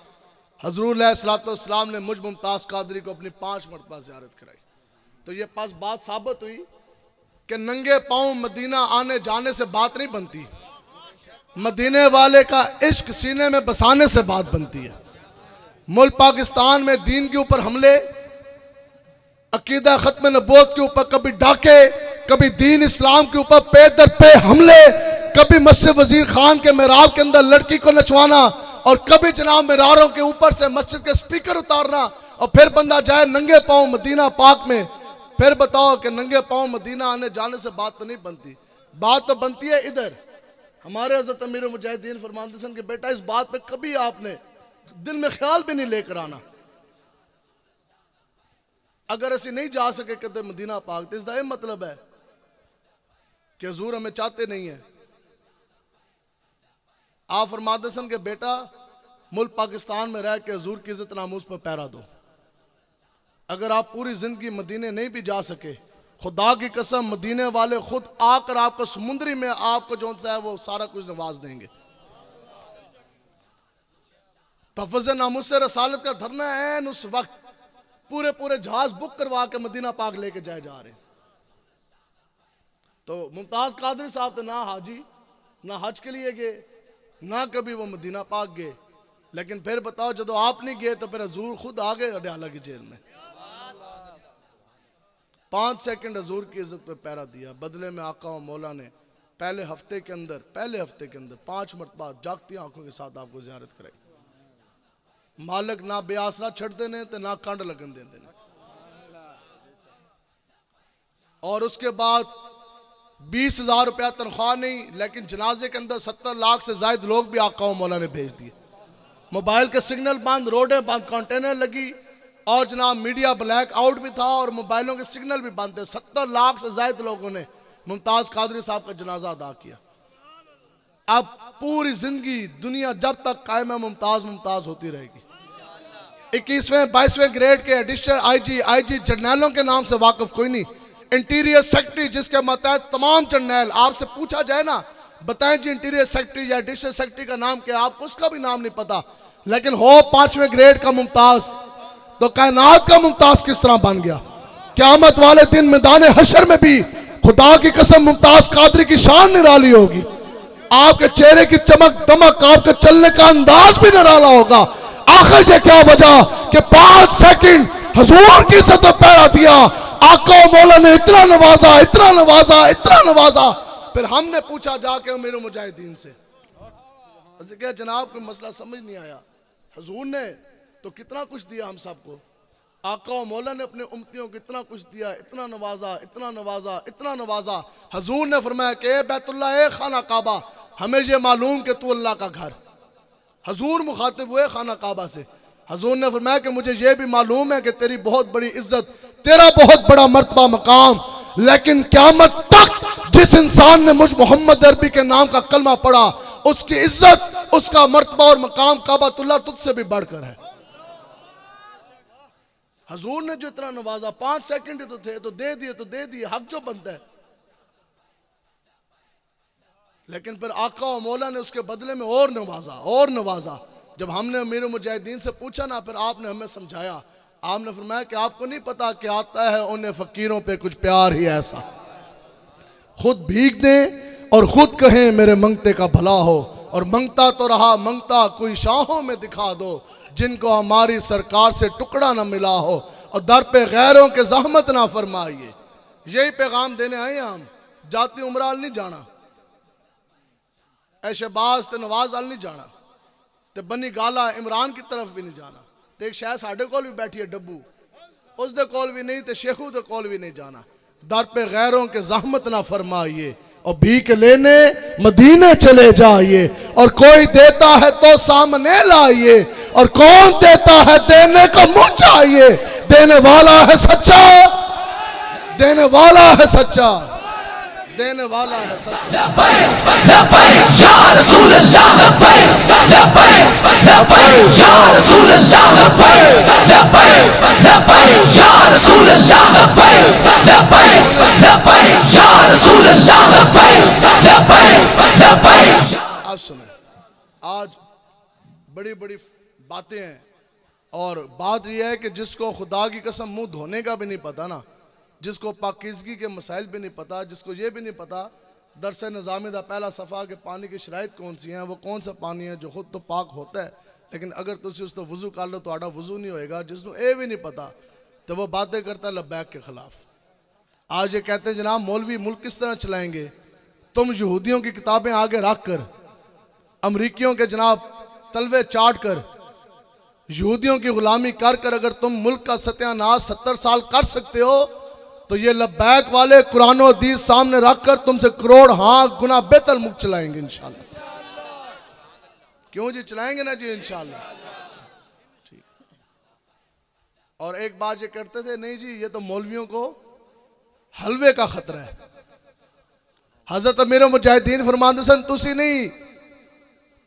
हजरूर अलैहिस्सलाम ने मुझ मुमताज कादरी को अपनी 5 मरतबा ज़ियारत कराई। तो ये पास बात साबित हुई कि नंगे पांव मदीना आने जाने से बात नहीं बनती, मदीने वाले का इश्क सीने में बसाने से बात बनती है। मुल्क पाकिस्तान में दीन के ऊपर हमले, अकीदा खत्म नबूवत के ऊपर कभी डाके, कभी दीन इस्लाम के ऊपर पे दर पे हमले, कभी मस्जिद वजीर खान के मेहराब के अंदर लड़की को नचवाना, और कभी जनाब मीनारों के ऊपर से मस्जिद के स्पीकर उतारना, और फिर बंदा जाए नंगे पांव मदीना पाक में। फिर बताओ कि नंगे पांव मदीना आने जाने से बात तो नहीं बनती, बात तो बनती है इधर। हमारे हज़रत अमीर मुजाहिदीन फरमाते सन कि बेटा इस बात पे कभी आपने दिल में ख्याल भी नहीं लेकर आना। अगर ऐसे नहीं जा सके कदे मदीना पाक, तो इसका मतलब है कि हुजूर हमें चाहते नहीं है। आप फरमाते सन कि बेटा मुल्क पाकिस्तान में रह के हुजूर की इज्जत नामूस पर पहरा दो। अगर आप पूरी जिंदगी मदीने नहीं भी जा सके, खुदा की कसम मदीने वाले खुद आकर आपको समुद्री में आपको जो सा है वो सारा कुछ नवाज देंगे। तफज़ नामूस से रसालत का धरना है, उस वक्त पूरे पूरे जहाज बुक करवा के मदीना पाक लेके जाए जा रहे। तो मुमताज कादरी साहब तो ना हाजी ना हज के लिए गए, ना कभी वो मदीना पाक गए। लेकिन फिर बताओ जब आप नहीं गए तो फिर हजूर खुद आ गए अडयाला की जेल में। 5 सेकंड हजूर की इज्जत पे पहरा दिया। बदले में आका और मौला ने पहले हफ्ते के अंदर 5 मरतबा जागती आंखों के साथ आपको जियारत कराई। मालिक ना बेआसरा छड़ते ने तो ना कंड लगन देते ने। और उसके बाद 20,000 रुपया तनख्वाह नहीं, लेकिन जनाजे के अंदर 70 लाख से ज्यादा लोग भी आका और मौला ने भेज दिए। मोबाइल के सिग्नल बंद, रोडें बंद, कंटेनर लगी, और जनाब मीडिया ब्लैक आउट भी था और मोबाइलों के सिग्नल भी बंद थे। 70 लाख से ज्यादा लोगों ने मुमताज कादरी साहब का जनाजा अदा किया। अब पूरी जिंदगी दुनिया जब तक कायम है मुमताज मुमताज होती रहेगी। 21वें 22वें ग्रेड के एडिशनल आईजी जर्नैलों के नाम से वाकिफ कोई नहीं। इंटीरियर सेक्रेटरी जिसके मतहत तमाम जर्नैल, आपसे पूछा जाए ना बताएं जी इंटीरियर सेक्रेटरी या एडिशनल सेक्रेटरी का नाम क्या, आपको उसका भी नाम नहीं पता। लेकिन हो 5वें ग्रेड का मुमताज, तो कायनात का मुमताज किस तरह बन गया। क़यामत वाले दिन मैदान हशर में भी खुदा की कसम मुमताज कादरी की शान निराली होगी। आपके चेहरे की चमक दमक, आपके चलने का अंदाज भी निराला होगा। आखिर ये क्या वजह कि 5 सेकंड हुजूर की इज्जत पर पहरा दिया। आका मौला ने इतना नवाजा, इतना नवाजा, इतना नवाजा। फिर हमने पूछा जाके अमीर मुजाहिदीन से, क्या जनाब कोई मसला समझ नहीं आया, हुजूर ने तो कितना कुछ दिया हम सबको। आका मौला ने अपने उम्मतियों को इतना कुछ दिया, इतना नवाजा, इतना नवाजा, इतना नवाजा। हुजूर ने फरमाया कि ए बैतुल्लाह, ए खाना काबा, हमें ये मालूम कि तू अल्लाह का घर। हुजूर मुखातिब हुए खाना काबा से। हुजूर ने फरमाया कि मुझे ये भी मालूम है कि तेरी बहुत बड़ी इज्जत, तेरा बहुत बड़ा मर्तबा मकाम, लेकिन क़यामत तक जिस इंसान ने मुझ मोहम्मद अरबी के नाम का कलमा पढ़ा, उसकी इज्जत, उसका मर्तबा और मकाम काबातुल्लाह तुझसे भी बढ़कर है। हुजूर ने जो इतना नवाजा, 5 सेकंड ही तो थे, तो दे दिए, तो दे दिए, हक जो बनता है। लेकिन फिर आका और मौला ने उसके बदले में और नवाजा, और नवाजा। जब हमने अमीर मुजाहिदीन से पूछा ना, फिर आपने हमें समझाया। आपने फरमाया कि आपको नहीं पता कि आता है उन्हें फकीरों पे कुछ प्यार ही ऐसा, खुद भीग दे और खुद कहें मेरे मंगते का भला हो, और मंगता तो रहा मंगता कोई शाहों में दिखा दो, जिनको हमारी सरकार से टुकड़ा ना मिला हो, और दर पे गैरों के जहमत ना फरमाइए। यही पैगाम देने आए हम। जाती उमराल नहीं जाना, ऐशबाज ते नवाज अल नहीं जाना, ते बनी गाला इमरान की तरफ भी नहीं जाना। तो एक शायद साढ़े कोल भी बैठी है डब्बू, उस दे कोल भी नहीं, तो शेखू दे कोल भी नहीं जाना। दर पे गैरों के जहमत ना फरमाइए और भीख लेने मदीने चले जाइए, और कोई देता है तो सामने लाइए, और कौन देता है देने को मुँह चाहिए। देने वाला है सच्चा, देने वाला है सच्चा, देने वाला है सच्चा। आप सुने, आज बड़ी बड़ी बातें हैं, और बात यह है कि जिसको खुदा की कसम मुंह धोने का भी नहीं पता ना, जिसको पाकीज़गी के मसाइल भी नहीं पता, जिसको ये भी नहीं पता दरस निज़ामी दा पहला सफ़ा के पानी की शराइत कौन सी हैं, वो कौन सा पानी है जो खुद तो पाक होता है, लेकिन अगर तुम उस तो वज़ू कर लो तो आड़ा वज़ू नहीं होएगा। जिसको ये भी नहीं पता तो वो बातें करता है लब्बैक के ख़िलाफ़। आज ये कहते हैं जनाब मौलवी मुल्क किस तरह चलाएंगे। तुम यहूदियों की किताबें आगे रख कर, अमरीकियों के जनाब तलवे चाट कर, यहूदियों की गुलामी कर कर अगर तुम मुल्क का सत्यानाश 70 साल कर सकते हो, तो ये लब्बैक वाले कुरान और हदीस सामने रखकर तुमसे करोड़ हाँ गुना बेहतर मुल्क चलाएंगे इंशाल्लाह। क्यों जी, चलाएंगे ना जी इंशाल्लाह। ठीक। और एक बात ये करते थे, नहीं जी ये तो मौलवियों को हलवे का खतरा है। हजरत अमीर मुजाहिदीन फरमाते सन, तुसी नहीं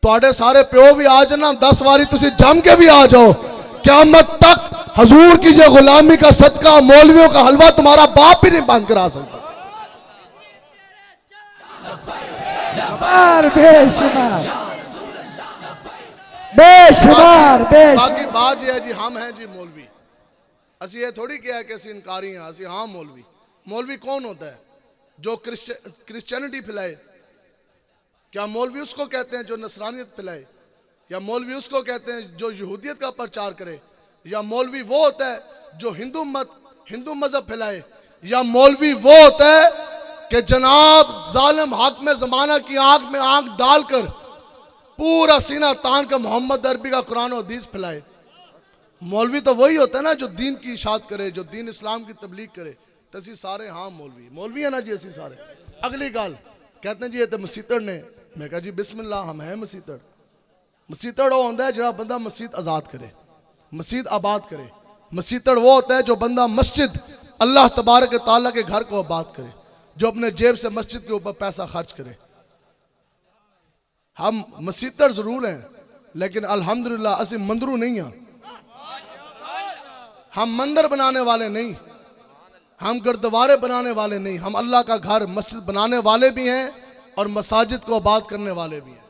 तुहाडे सारे प्यो भी आ जाना 10 वारी, तुसी जम के भी आ जाओ, क़यामत तक हजूर की जो गुलामी का सदका मौलवियों का हलवा तुम्हारा बाप भी नहीं बंद करा सकता। बेशुमार बेशुमार बाकी बात यह है जी, हम हैं जी मौलवी, असी ये थोड़ी किया कि असी इनकारी हैं, असी हाँ मौलवी। मौलवी कौन होता है? जो क्रिश्चियनिटी फैलाए। क्या मौलवी उसको कहते हैं जो नसरानियत फैलाए? या मौलवी उसको कहते हैं जो यहूदियत का प्रचार करे? या मौलवी वो होता है जो हिंदू मजहब फैलाए? या मौलवी वो होता है कि जनाब जालिम हाकिम ज़माना की आंख में आंख डालकर पूरा सीना तान कर मोहम्मद अरबी का कुरान और हदीस फैलाए? मौलवी तो वही होता है ना जो दीन की इशाअत करे, जो दीन इस्लाम की तबलीग करे। तो असी सारे हाँ मौलवी है ना जी, असी सारे। अगली गाल कहते हैं जी ये तो मसीतड़ ने। मैं कहा जी बिस्मिल्लाह, हम हैं मसीतड़। मसीतड़ वो होता है जो बंदा मस्जिद आज़ाद करे, मस्जिद आबाद करे। मसीतड़ वो होता है जो बंदा मस्जिद अल्लाह तबारक ताला के घर को आबाद करे, जो अपने जेब से मस्जिद के ऊपर पैसा खर्च करे। हम मसीतड़ जरूर हैं, लेकिन अल्हम्दुलिल्लाह असी मंदरू नहीं हैं। हम मंदिर बनाने वाले नहीं, हम गुरुद्वारे बनाने वाले नहीं। हम अल्लाह का घर मस्जिद बनाने वाले भी हैं और मसाजिद को आबाद करने वाले भी हैं।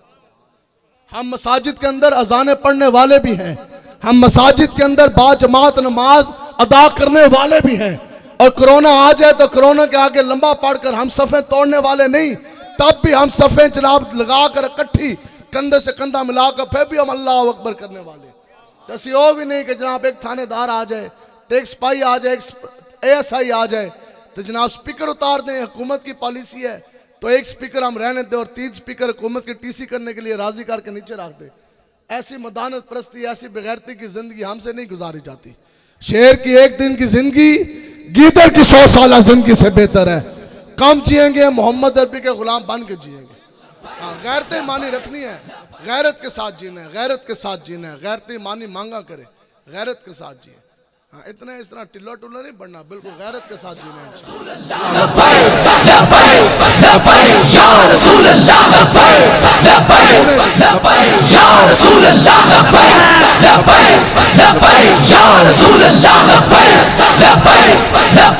हम मसाजिद के अंदर अजाने पढ़ने वाले भी हैं, हम मसाजिद के अंदर बाजमात नमाज अदा करने वाले भी हैं। और कोरोना आ जाए तो कोरोना के आगे लंबा पढ़कर हम सफ़ें तोड़ने वाले नहीं, तब भी हम सफ़ें जनाब लगा कर इकट्ठी कंधे से कंधा मिलाकर फिर भी हम अल्लाह अकबर करने वाले। तो ऐसी हो भी नहीं कि जनाब एक थानेदार आ जाए, तो एक सिपाही आ जाए, एक ASI आ जाए तो जनाब स्पीकर उतार दें। हुकूमत की पॉलिसी है तो एक स्पीकर हम रहने दें और 3 स्पीकर हुकूमत के TC करने के लिए राजी करके नीचे रख दे। ऐसी मदानत परस्ती, ऐसी बेगैरती की जिंदगी हमसे नहीं गुजारी जाती। शेर की एक दिन की जिंदगी गीदड़ की 100 साल जिंदगी से बेहतर है। कम जिएंगे, मोहम्मद अरबी के गुलाम बन के जिएंगे। हाँ, गैरत ईमानी रखनी है, गैरत के साथ जीना है, गैरत के साथ जीना है। गैरत ईमानी मांगा करे, गैरत के साथ जिए। हाँ, इतना इस तरह टिल्ला टुल्ला नहीं बनना, बिल्कुल गैरत के साथ जीना है।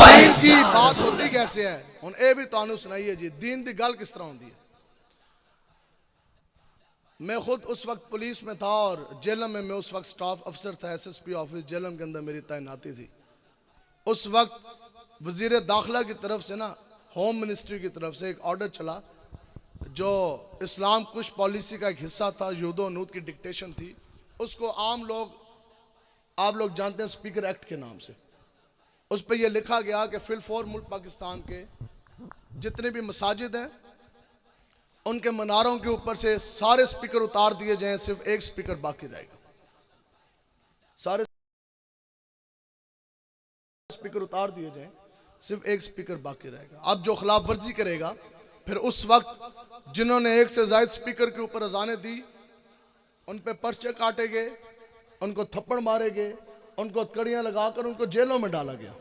दीन की बात होती कैसे है हुण ये भी तुहानू सुनाइए जी। दीन की गल किस तरह होती है। मैं खुद उस वक्त पुलिस में था और जेलम में मैं उस वक्त स्टाफ अफसर था, SSP ऑफिस जेलम के अंदर मेरी तैनाती थी। उस वक्त वजीर दाखिला की तरफ से ना, होम मिनिस्ट्री की तरफ से एक ऑर्डर चला जो इस्लाम कुश पॉलिसी का एक हिस्सा था, यूदो नूत की डिक्टेशन थी। उसको आम लोग, आप लोग जानते हैं स्पीकर एक्ट के नाम से। उस पर यह लिखा गया कि फिल मुल्क पाकिस्तान के जितने भी मसाजिद हैं उनके मनारों के ऊपर से सारे स्पीकर उतार दिए जाएं, सिर्फ एक स्पीकर बाकी रहेगा। सारे स्पीकर उतार दिए जाएं, सिर्फ एक स्पीकर बाकी रहेगा। अब जो खिलाफ वर्जी करेगा, फिर उस वक्त जिन्होंने एक से ज्यादा स्पीकर के ऊपर अजानें दी, उन पे पर्चे काटे गए, उनको थप्पड़ मारे गए, उनको कड़ियां लगाकर उनको जेलों में डाला गया।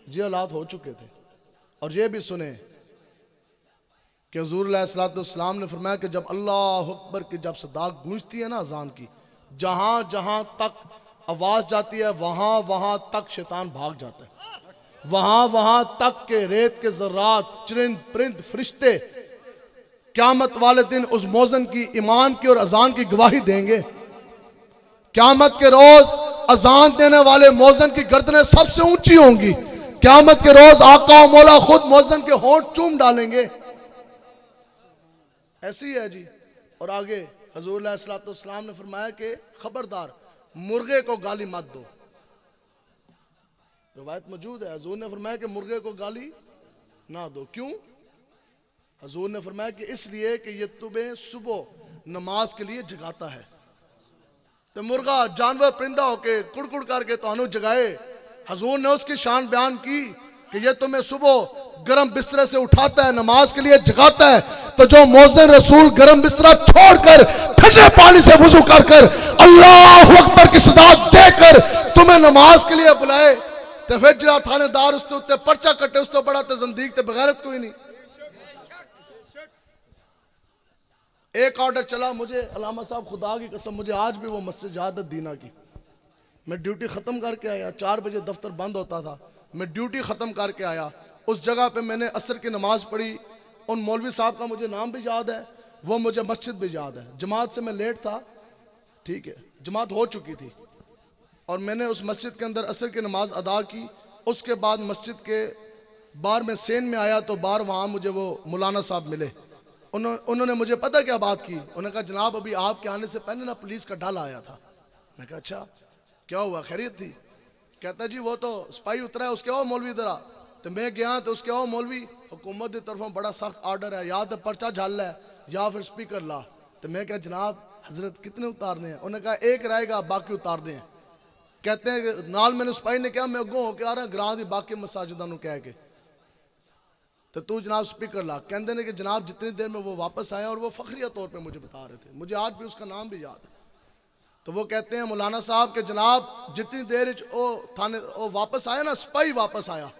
ये हालात हो चुके थे। और ये भी सुने कि हुज़ूर अलैहिस्सलाम ने फरमाया कि जब अल्लाह अकबर की जब सदाक गूंजती है ना अजान की, जहां जहां तक आवाज जाती है वहां वहां तक शैतान भाग जाता है। वहां वहां तक के रेत के ज़र्रात, चरिंद परिंद फरिश्ते क़यामत वाले दिन उस मौज़न की, ईमान की और अजान की गवाही देंगे। क़यामत के रोज अजान देने वाले मौज़न की गर्दनें सबसे ऊंची होंगी। क़यामत के रोज आका मौला खुद मौज़न के होंठ चूम डालेंगे। ऐसी है जी। और आगे हुज़ूर अलैहिस्सलाम ने फरमाया कि खबरदार मुर्गे को गाली मत दो। रिवायत मौजूद है, हुज़ूर ने फरमाया कि मुर्गे को गाली ना दो। क्यों? हुज़ूर ने फरमाया कि इसलिए कि ये तुम्हें सुबह नमाज के लिए जगाता है। तो मुर्गा जानवर परिंदा होके कुड़कुड़ करके तो जगाए। हुज़ूर ने उसकी शान बयान की कि ये तुम्हें सुबह गरम बिस्तरे से उठाता है, नमाज के लिए जगाता है। तो जो मौज़िन रसूल गरम बिस्तरा छोड़कर ठंडे पानी से वुज़ू कर कर अल्लाह अकबर की सदा देकर तुम्हें नमाज के लिए बुलाए, तो फिर जरा थानेदार उसके उत्ते पर्चा कटे, उस तो बड़ा तो ज़ंदीक ते बगैरत कोई नहीं। एक ऑर्डर चला मुझे, अलामा साहब खुदा की कसम मुझे आज भी वो मस्जिद याद है दीना की। मैं ड्यूटी ख़त्म करके आया, 4 बजे दफ्तर बंद होता था, मैं ड्यूटी ख़त्म करके आया। उस जगह पे मैंने असर की नमाज पढ़ी। उन मौलवी साहब का मुझे नाम भी याद है, वो मुझे मस्जिद भी याद है। जमात से मैं लेट था, ठीक है, जमात हो चुकी थी, और मैंने उस मस्जिद के अंदर असर की नमाज अदा की। उसके बाद मस्जिद के बाहर में सेन में आया तो बाहर वहाँ मुझे वो मौलाना साहब मिले। उन्होंने मुझे पता क्या बात की, उन्होंने कहा जनाब अभी आपके आने से पहले ना पुलिस का ढाल आया था। मैं कहा अच्छा क्या हुआ, खैरियत थी? कहता जी वो तो सिपाही उतरा है, उसके आओ मौलवी इधर आ। तो मैं गया तो उसके आओ मौलवी, हुकूमत की तरफों बड़ा सख्त आर्डर है, या तो पर्चा झाल है या फिर स्पीकर ला। तो मैं क्या जनाब हजरत कितने उतारने हैं? उन्होंने कहा एक रहेगा, बाकी उतारने हैं। कहते हैं नाल मैंने सिपाही ने कहा मैं अगों होकर आ रहा ग्रां दी बाकी मसाजिदा नूं कह के, तो तू जनाब स्पीकर ला। कहते ने कि जनाब जितनी देर में वो वापस आए, और वो फखरिया तौर पे मुझे बता रहे थे, मुझे आज भी उसका नाम भी याद है। तो वो कहते हैं मौलाना साहब के जनाब जितनी देर थाने वापस आया ना, सिपाही वापस आया,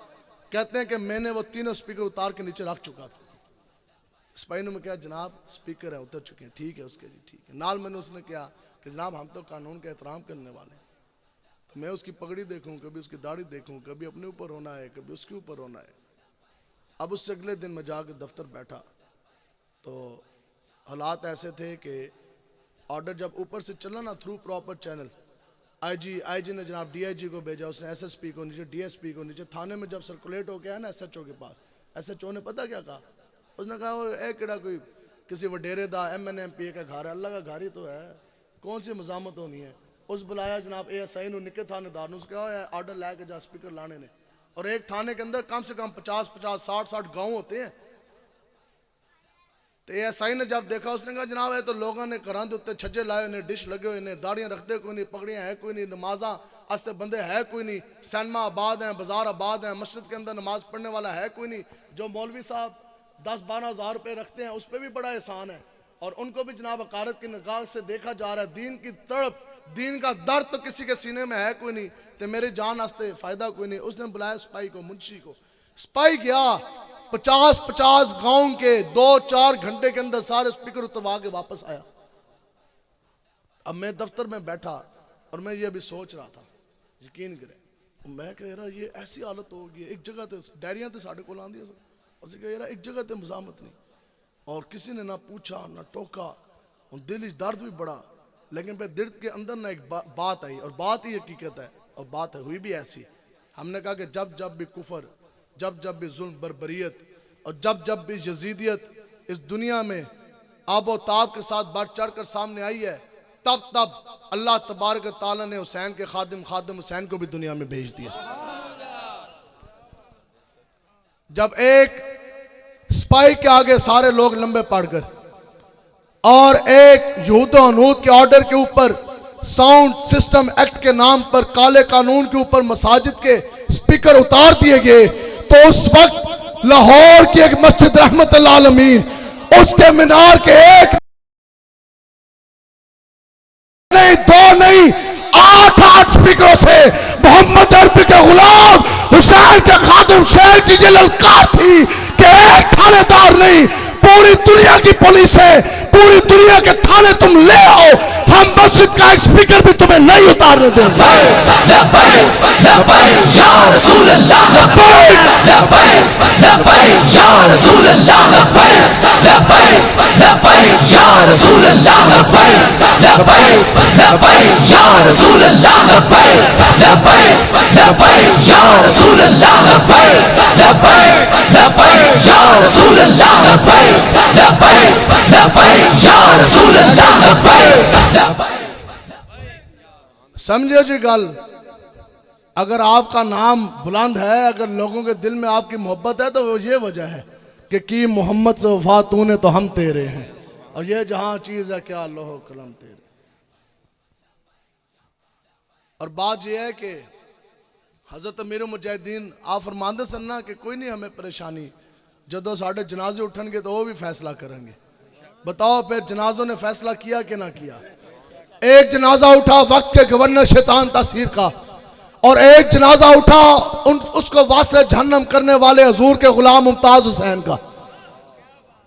कहते हैं कि मैंने वो तीनों स्पीकर उतार के नीचे रख चुका था। सिपाही ने मैं कहा जनाब स्पीकर है उतर चुके हैं, ठीक है उसके जी ठीक है। नाल मैंने उसने कहा कि जनाब हम तो कानून का एहतराम करने वाले हैं, तो मैं उसकी पगड़ी देखूं, कभी उसकी दाढ़ी देखूं, कभी अपने ऊपर होना है, कभी उसके ऊपर होना है। अब उससे अगले दिन मैं जाकर दफ्तर बैठा तो हालात ऐसे थे कि ऑर्डर जब ऊपर से चला ना थ्रू प्रॉपर चैनल, आईजी ने जनाब डीआईजी को भेजा, उसने एसएसपी को नीचे, डीएसपी को नीचे। थाने में जब सर्कुलेट हो गया ना एसएचओ के पास, एसएचओ ने पता क्या कहा? उसने कहा वो ए केड़ा कोई किसी वडेरे दा MNMP का घर है, अल्लाह का घर ही तो है, कौन सी मजामत होनी है। उस बुलाया जनाब ASI नु निके थानेदार ने, उसका ऑर्डर लाके जा स्पीकर लाने ने। और एक थाने के अंदर कम से कम 50-50 60-60 गाँव होते हैं। तो ASI ने जब देखा उसने कहा जनाब ये तो लोगों ने घरों के उत्ते छज्जे लाए ने, डिश लगे हुए ने, दाड़ियाँ रखते कोई नहीं, पगड़ियाँ है कोई नहीं, नमाजा आस्ते बंदे है कोई नहीं, सिनेमा आबाद हैं, बाजार आबाद हैं, मस्जिद के अंदर नमाज पढ़ने वाला है कोई नहीं। जो मौलवी साहब 10-12 हज़ार रुपये रखते हैं उस पर भी बड़ा एहसान है, और उनको भी जनाब अकारत की निगाह से देखा जा रहा है। दीन की तड़प, दीन का दर्द तो किसी के सीने में है कोई नहीं, तो मेरी जान आस्ते फायदा कोई नहीं। उसने बुलाया सिपाही को, मुंशी को। सिपाही गया 50-50 गांव के 2-4 घंटे के अंदर सारे स्पीकर उतरवा के वापस आया। अब मैं दफ्तर में बैठा और मैं ये अभी सोच रहा था, यकीन करें, मैं कह रहा ये ऐसी हालत हो गई, एक जगह तो डायरियां तो साढ़े को आंदी और कह रहा एक जगह तो मजामत नहीं, और किसी ने ना पूछा ना टोका, और दिल दर्द भी बड़ा। लेकिन फिर दर्द के अंदर ना एक बात आई, और बात ही हकीकत है, और बात हुई भी ऐसी। हमने कहा कि जब जब भी कुफर, जब जब भी जुल्म बरबरियत, और जब जब भी यजीदियत इस दुनिया में आबो ताब के साथ बढ़ चढ़ कर सामने आई है, तब तब अल्लाह तबारक तआला ने हुसैन के खादिम हुसैन को भी दुनिया में भेज दिया। जब एक सिपाही के आगे सारे लोग लंबे पड़कर, और एक यहूद अनूद के ऑर्डर के ऊपर साउंड सिस्टम एक्ट के नाम पर काले कानून के ऊपर मसाजिद के स्पीकर उतार दिए गए, तो उस वक्त लाहौर की एक मस्जिद रहमतुल आलमीन, उसके मीनार के एक नहीं, दो नहीं, 8 स्पीकरों से मोहम्मद अरबी के गुलाम हुसैन के खादिम शहर की ये ललकार थी कि एक थानेदार नहीं, पूरी दुनिया की पुलिस है, पूरी दुनिया के थाने तुम ले आओ, हम मस्जिद का एक स्पीकर भी तुम्हें नहीं उतारने देंगे। समझे जी गल, अगर आपका नाम बुलंद है, अगर लोगों के दिल में आपकी मोहब्बत है, तो वो ये वजह है कि की मोहम्मद से वफा तूने तो हम तेरे हैं, और ये जहां चीज है क्या लोहो कलम तेरे। और बात यह है कि हजरत अमीर मुजाहिदीन आप फरमांदे सन ना कि कोई नहीं हमें परेशानी, जदों साढ़े जनाजे उठनगे तो वो भी फैसला करेंगे। बताओ फिर जनाजों ने फैसला किया कि ना किया? एक जनाजा उठा वक्त के गवर्नर शैतान तासीर का, और एक जनाजा उठा उसको वास्ते जहन्नम करने वाले हजूर के गुलाम मुमताज हुसैन का।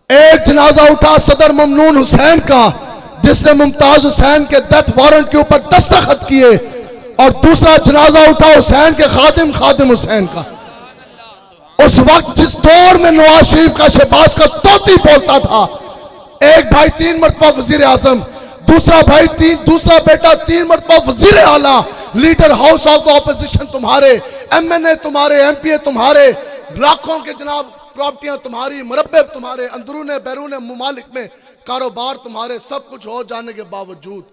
एक जनाजा उठा सदर ममनून हुसैन का, जिसने मुमताज हुसैन के डेथ वारंट के ऊपर दस्तखत किए, और दूसरा जनाजा उठा हुसैन के खादिम हुसैन का। उस वक्त जिस दौर में नवाज शरीफ का शहबाज का तोती बोलता था, एक भाई 3 मरतबा वजीर आजम, दूसरा बेटा 3 मरतबा वजीर आला, leader house of the opposition तुम्हारे, MNA तुम्हारे, MPA तुम्हारे, लाखों के जनाब प्रॉपर्टियां तुम्हारी, मुरब्बे तुम्हारे, अंदरूने बैरूने मुमालिक में कारोबार तुम्हारे, सब कुछ हो जाने के बावजूद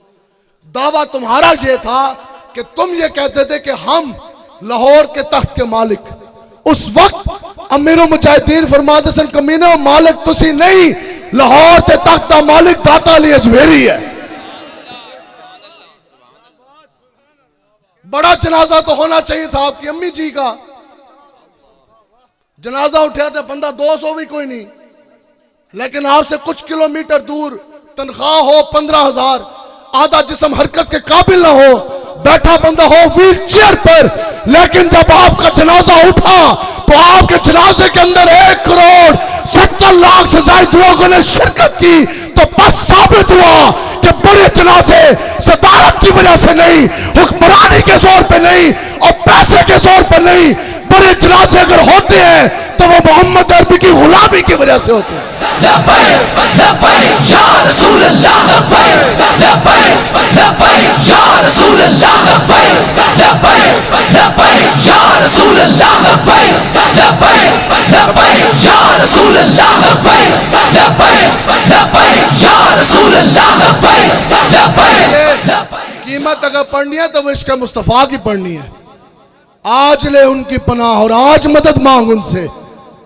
दावा तुम्हारा ये था कि तुम ये कहते थे कि हम लाहौर के तख्त के मालिक। उस वक्त अमीर मुजाहिदीन फरमाते सन कमीनो मालिक तुसी नहीं, लाहौर के तख्त का मालिक दाता अली अजमेरी है। बड़ा जनाजा तो होना चाहिए था आपकी अम्मी जी का। जनाजा उठा तो बंदा 200 भी कोई नहीं, लेकिन आपसे कुछ किलोमीटर दूर तनख्वाह हो 15,000, आधा जिस्म हरकत के काबिल ना हो, बैठा बंदा हो व्हील चेयर पर, लेकिन जब आपका जनाजा उठा तो आपके जनाजे के अंदर 1,70,00,000 से ज्यादा लोगों ने शिरकत की, तो बस साबित हुआ कि बड़े जनाजे सदारत की वजह से नहीं, हुक्मरानी के जोर पे नहीं और पैसे के जोर पर नहीं, बड़े जनाजे अगर होते हैं तो वो मोहम्मद अरबी की गुलामी की वजह से होते हैं। कीमत अगर पढ़नी है तो वो इश्क़ मुस्तफ़ा की पढ़नी है। आज ले उनकी पनाह और आज मदद मांग उनसे।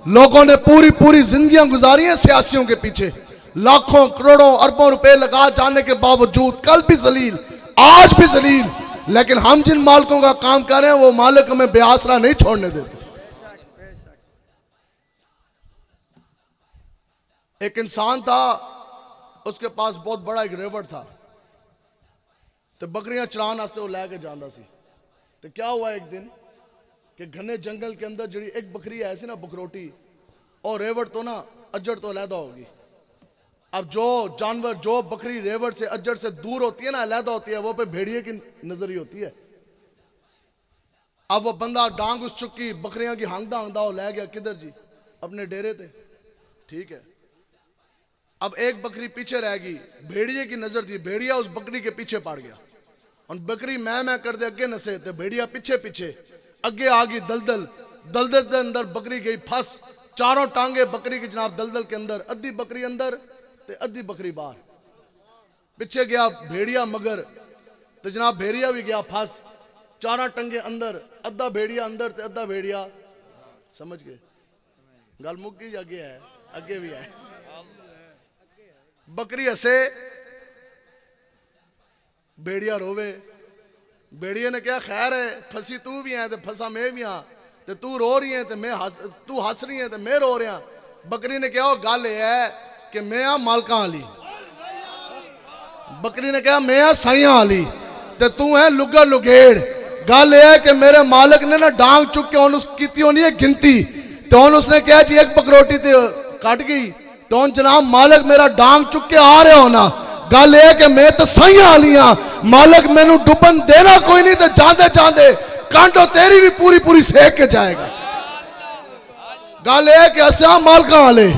लोगों ने पूरी जिंदगियां गुजारी हैं सियासियों के पीछे, लाखों करोड़ों अरबों रुपए लगा जाने के बावजूद कल भी जलील, आज भी जलील, लेकिन हम जिन मालिकों का काम कर रहे हैं वो मालिक हमें बेआसरा नहीं छोड़ने देते। एक इंसान था, उसके पास बहुत बड़ा एक रेवड़ था, तो बकरियां चरान वास्ते वो लैके जाता सी। तो क्या हुआ एक दिन कि घने जंगल के अंदर जी एक बकरी ऐसी ना बकरोटी, और रेवड़ तो ना अजड़ तो अलहदा होगी। अब जो जानवर, जो बकरी रेवड़ से अजड़ से दूर होती है ना, अलहदा होती है, वो पे भेड़िए की नजर ही होती है। अब वो बंदा डांग उस चुकी, बकरियां की हांगदा हांगदा हो ले गया किधर जी, अपने डेरे थे, ठीक है। अब एक बकरी पीछे रह गई, भेड़िए की नजर थी, भेड़िया उस बकरी के पीछे पड़ गया, और बकरी मैं कर दे अगे नसे, तो भेड़िया पीछे पीछे अगे आ गई, दलदल के अंदर बकरी गई फंस, चारों टांगे बकरी की जनाब दलदल के अंदर, अद्धी बकरी अंदर ते अद्धी बकरी बाहर। पीछे गया भेड़िया मगर, तो जनाब भेड़िया भी गया फंस, चारों टंगे अंदर, अद्धा भेड़िया अंदर ते अद्धा भेड़िया। समझ गए गल मुक गई? आगे है, अगे भी है। बकरी हसे, बेड़िया रोवे। बेड़िए ने कहा खैर है, फसी तू भी है तो फसा मैं भी हाँ, तो तू रो रही है तो मैं तू हस रही है तो मैं रो रहा। बकरी ने कहा गल यह है कि मैं हाँ मालका अली। बकरी ने कहा मैं हाँ साइया अली ते तू है लुगा लुगेड़। गल यह है कि मेरे मालिक ने ना डांग चुक के की होनी है गिनती, तो उसने कहा जी एक बकरोटी तो कट गई, तो जनाब मालिक मेरा डांग चुक के आ रहा होना। गल यह कि मैं तो साइया आली हाँ, मालिक मैनू डुबन देना कोई नहीं, तो जाते जाते कांटो तेरी भी पूरी पूरी सेक के जाएगा। गल यह कि असा मालका वाले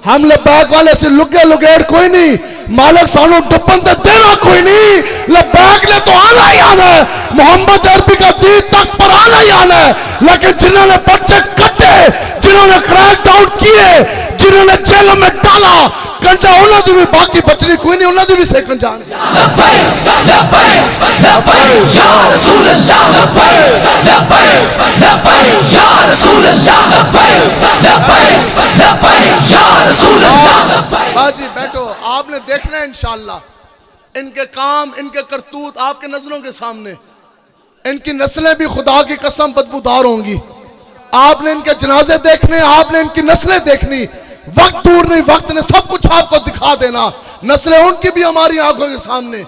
हम लबैक वाले से लुगे लुगेड़ कोई नहीं, मालिक सानू डुबन तो देना कोई नहीं। लबैक ने तो आना ही आना है, मोहम्मद अरबी का दीन तक पर आना ही आना है। लेकिन जिन्होंने बच्चे कटे, जिन्होंने क्रैक डाउन किए, जिन्होंने जेलों में डाला कंटा, उन्होंने भी बाकी बचनी कोई नहीं, उन्होंने भी सेकन जान। बाजी बैठो, आपने देखना है इंशाअल्लाह इनके काम, इनके करतूत आपके नजरों के सामने। इनकी नस्लें भी खुदा की कसम बदबूदार होंगी। आपने इनके जनाजे देखने, आपने इनकी नस्लें देखनी। वक्त दूर नहीं, वक्त ने सब कुछ आपको दिखा देना। नस्लें उनकी भी हमारी आंखों के सामने,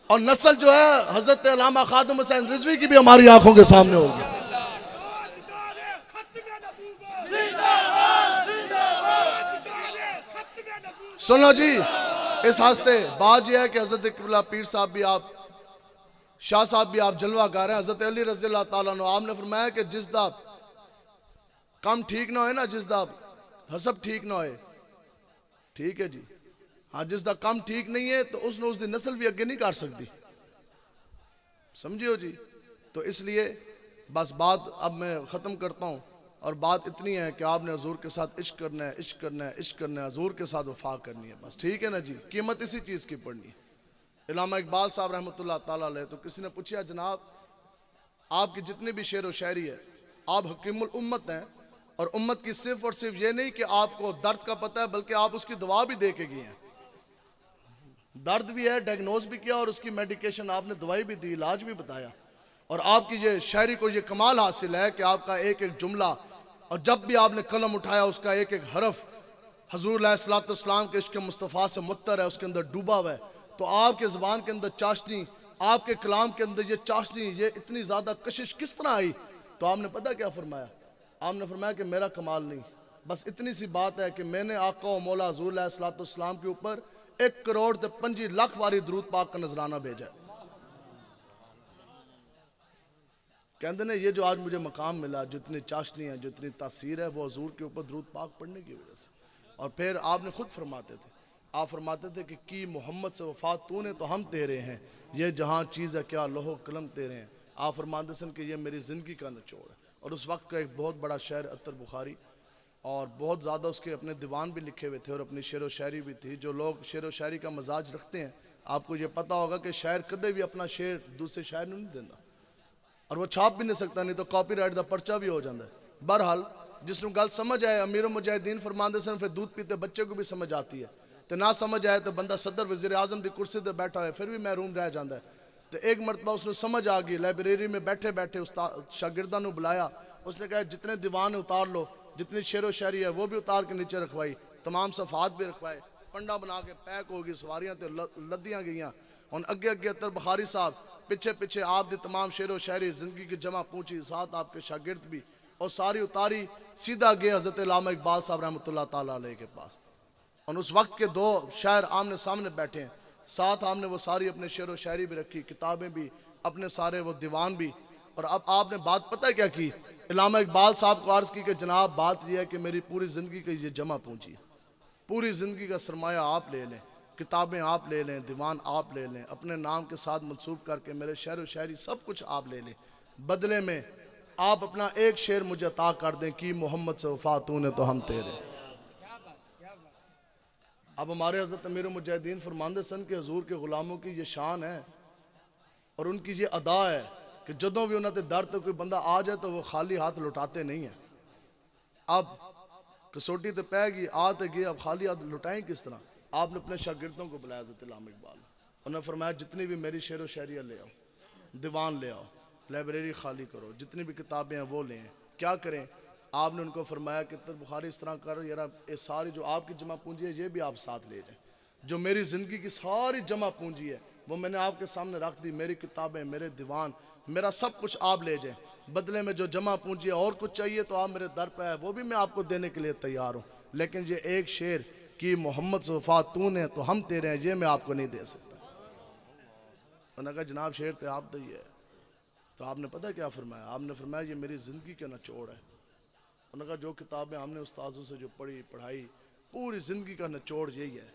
और नस्ल जो है हजरत अल्लामा खादिम हुसैन रिजवी की भी हमारी आंखों के सामने होगी। सुनो जी, इस हस्ते बात यह है कि हजरत किबला पीर साहब भी, आप शाह साहब भी आप जलवा गा रहे हैं। हजरत अली रज़ी अल्लाह ताला अन्हु आपने फरमाया कि जिस दा कम ठीक ना हो ना, जिस दा हसब ठीक ना हो, ठीक है जी हाँ, जिस दा कम ठीक नहीं है तो उसने उसकी नस्ल भी अगे नहीं कर सकती, समझियो जी। तो इसलिए बस बात अब मैं ख़त्म करता हूँ, और बात इतनी है कि आपने हजूर के साथ इश्क करना है, इश्क करना है, इश्क करना है, हजूर के साथ वफा करनी है, बस ठीक है ना जी। कीमत इसी चीज़ की पड़नी है। इलामा इकबाल साहब रहमतुल्लाह ताला अलैह, तो किसी ने पूछा जनाब आपकी जितनी भी शेर व शायरी है, आप हकीमुल उम्मत हैं, और उम्मत की सिर्फ और सिर्फ ये नहीं कि आपको दर्द का पता है, बल्कि आप उसकी दवा भी दे के गए हैं। दर्द भी है, डायग्नोज भी किया, और उसकी मेडिकेशन आपने दवाई भी दी, इलाज भी बताया। और आपकी ये शायरी को ये कमाल हासिल है कि आपका एक एक जुमला, और जब भी आपने कलम उठाया उसका एक एक हरफ हजूर अलैहिस्सलाम के इश्क़ मुस्तफ़ा से मुत्तर है, उसके अंदर डूबा हुआ है। तो आपके ज़बान के अंदर चाशनी, आपके कलाम के अंदर ये चाशनी, ये इतनी ज़्यादा कशिश किस तरह आई? तो आपने पता क्या फरमाया? आपने फरमाया कि मेरा कमाल नहीं, बस इतनी सी बात है कि मैंने आका व मौला हजूर अलैहिस्सलाम के ऊपर 1 करोड़ 25 लाख वारी दरूद पाक का नजराना भेजा। कहते ने ये जो आज मुझे मकाम मिला, जितनी चाशनी है, जितनी तासीर है, वो हजूर के ऊपर दरूद पाक पढ़ने की वजह से। और फिर आपने खुद फरमाते थे, आप फरमाते थे कि की मोहम्मद से वफा तूने तो हम तेरे हैं, ये जहाँ चीज़ है क्या लोहो कलम तेरे हैं। आप फरमाते सन कि ये मेरी ज़िंदगी का निचोड़ है। और उस वक्त का एक बहुत बड़ा शायर अत्तर बुखारी, और बहुत ज़्यादा उसके अपने दीवान भी लिखे हुए थे, और अपनी शेर व शायरी भी थी। जो लोग शेर व शायरी का मजाज रखते हैं, आपको ये पता होगा कि शायर कदे भी अपना शेर दूसरे शायर नहीं देता, और वो छाप भी नहीं सकता, नहीं तो कॉपीराइट का पर्चा भी हो जाता है। बहरहाल जिसनों गल समझ आए, अमीर मुजाहिदीन फरमाते सन फिर दूध पीते बच्चे को भी समझ आती है, तो ना समझ आए तो बंदा सदर वज़ीर आज़म की कुर्सी पर बैठा है फिर भी महरूम रह जाता है। तो एक मरतबा उसने समझ आ गई, लाइब्रेरी में बैठे बैठे उस्ताद शागिर्दा ने बुलाया, उसने कहा जितने दीवान उतार लो, जितनी शेर व शायरी है वो भी उतार के नीचे रखवाई, तमाम सफ़ात भी रखवाए, पंडा बना के पैक हो गई, सवारियाँ तो लदियाँ गई। और अगे अगे अत्तर बुखारी साहब, पिछे पिछे आप दी तमाम शेर व शायरी ज़िंदगी की जमा पूछी, साथ आपके शागिर्द भी, और सारी उतारी, सीधा गए हज़रत अल्लामा इकबाल साहब रहमतुल्लाह ताला अलैह के पास। और उस वक्त के 2 शायर आमने सामने बैठे हैं, साथ हमने वो सारी अपने शेर व शायरी भी रखी, किताबें भी, अपने सारे वो दीवान भी। और अब आपने बात पता है क्या की? अल्लामा इकबाल साहब को अर्ज़ की कि जनाब बात यह है कि मेरी पूरी ज़िंदगी की ये जमा पूंजी है, पूरी ज़िंदगी का सरमाया आप ले लें, किताबें आप ले लें, दीवान आप ले लें, अपने नाम के साथ मनसूब करके मेरे शेर व शायरी सब कुछ आप ले लें, बदले में आप अपना एक शेर मुझे अता कर दें कि मोहम्मद से वफा तूने तो हम तेरे। अब हमारे हज़रत अमीर मुजाहिदीन फरमांदे सन के हजूर के ग़ुलामों की ये शान है, और उनकी ये अदा है कि जदों भी उन्होंने दर तो कोई बंदा आ जाए तो वो खाली हाथ लुटाते नहीं हैं। अब कसौटी तो पै गई, आ तो गई, अब खाली हाथ लुटाएं किस तरह? आपने अपने शागिर्दों को बुलाया हज़रत अल्लामा इकबाल, उन्होंने फरमाया जितनी भी मेरी शेर व शायरियाँ ले आओ, दीवान ले आओ, लाइब्रेरी खाली करो, जितनी भी किताबें हैं वो लें। क्या करें? आपने उनको फरमाया कि बुखारी इस तरह करो यार, ये सारी जो आपकी जमा पूंजी है ये भी आप साथ ले जाएं। जो मेरी ज़िंदगी की सारी जमा पूंजी है वो मैंने आपके सामने रख दी, मेरी किताबें, मेरे दीवान, मेरा सब कुछ आप ले जाएं। बदले में जो जमा पूंजी है और कुछ चाहिए तो आप मेरे दर पे है, वो भी मैं आपको देने के लिए तैयार हूँ। लेकिन ये एक शेर कि मोहम्मद से वफा तूने तो हम तेरे हैं, ये मैं आपको नहीं दे सकता। उन्होंने कहा जनाब शेर तो आप दी है। तो आपने पता क्या फरमाया? आपने फरमाया ये मेरी ज़िंदगी का निचोड़ है। उन्होंने कहा जो किताबें हमने उस्तादों से जो पढ़ाई पूरी ज़िंदगी का निचोड़ यही है,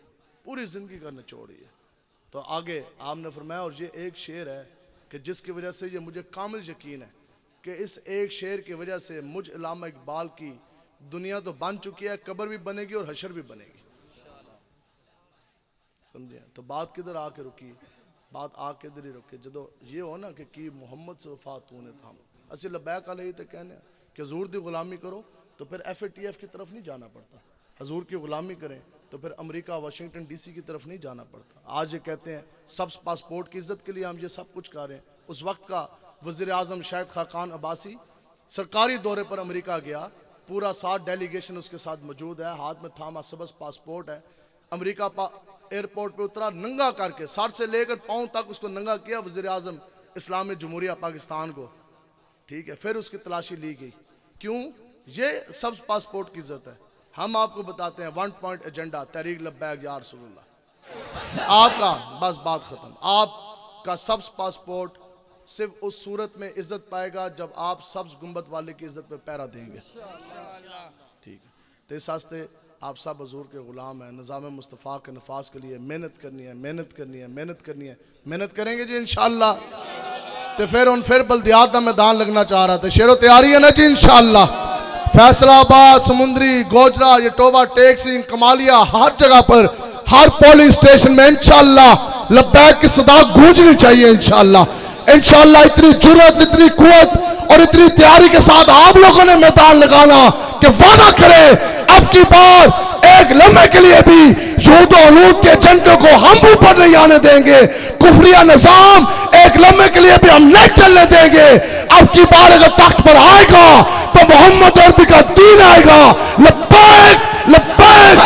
पूरी ज़िंदगी का निचोड़ ये। तो आगे आपने फरमाया और ये एक शेर है कि जिसकी वजह से ये मुझे कामिल यकीन है कि इस एक शेर की वजह से मुझ अल्लामा इकबाल की दुनिया तो बन चुकी है, कब्र भी बनेगी और हशर भी बनेगी। समझे? तो बात किधर आके रुकी? बात आके इधर ही रुकी जो ये हो ना कि मोहम्मद से वफा तूने तो हम असि लबैक अलैहि तो कहने कि हजूर की गुलामी करो तो फिर FATF की तरफ नहीं जाना पड़ता। हजूर की गुलामी करें तो फिर अमेरिका, वाशिंगटन DC की तरफ नहीं जाना पड़ता। आज ये कहते हैं सब पासपोर्ट की इज्जत के लिए हम ये सब कुछ कर रहे हैं। उस वक्त का वज़ीर आज़म शाहिद खाकान अब्बासी सरकारी दौरे पर अमेरिका गया, पूरा 7 डेलीगेशन उसके साथ मौजूद है, हाथ में थामा सबस पासपोर्ट है। अमेरिका एयरपोर्ट पे उतरा, नंगा करके सर से लेकर पाँव तक उसको नंगा किया वज़ीर आज़म इस्लामी जमहूरिया पाकिस्तान को। ठीक है, फिर उसकी तलाशी ली गई। क्यों? ये सब पासपोर्ट की इज्जत है। हम आपको बताते हैं 1 पॉइंट एजेंडा तहरीक लब्बैक या रसूलुल्लाह। आपका बस बात खत्म। आपका सब्ज पासपोर्ट सिर्फ उस सूरत में इज्जत पाएगा जब आप सब्ज गुंबद वाले की इज्जत पे पैरा देंगे। ठीक है, तो इस वास्ते आप सब हजूर के गुलाम हैं। निज़ाम मुस्तफ़ा के नफाज के लिए मेहनत करनी है, मेहनत करनी है, मेहनत करनी है, मेहनत करेंगे जी इंशाअल्लाह। तो फिर बल्दियात का मैदान लगना चाह रहा था। शेरों तैयारी है ना जी इंशाअल्लाह? फैसलाबाद, समुंदरी, गोजरा, ये टोबा, टेक सिंह, कमालिया, हर जगह पर, हर पोलिंग स्टेशन में इंशाअल्लाह लब्बैक की सदा गूंजनी चाहिए इंशाअल्लाह। इंशाअल्लाह इतनी जुर्रत, इतनी कुव्वत और इतनी तैयारी के साथ आप लोगों ने मैदान लगाना कि वादा करें अब की बार एक लम्हे के लिए भी यहूद और लूत के एजेंडे को हम ऊपर नहीं आने देंगे। कुफरिया निजाम एक लम्हे के लिए भी हम नहीं चलने देंगे। अब की बार अगर तख्त पर आएगा तो मोहम्मद अरबी का दीन आएगा। लब्बैक लब्बैक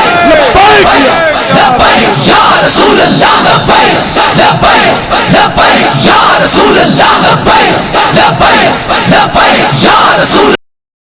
लब्बैक या रसूल अल्लाह, लब्बैक लब्बैक लब्बैक या रसूल अल्लाह, लब्बैक लब्बैक लब्बैक या रसूल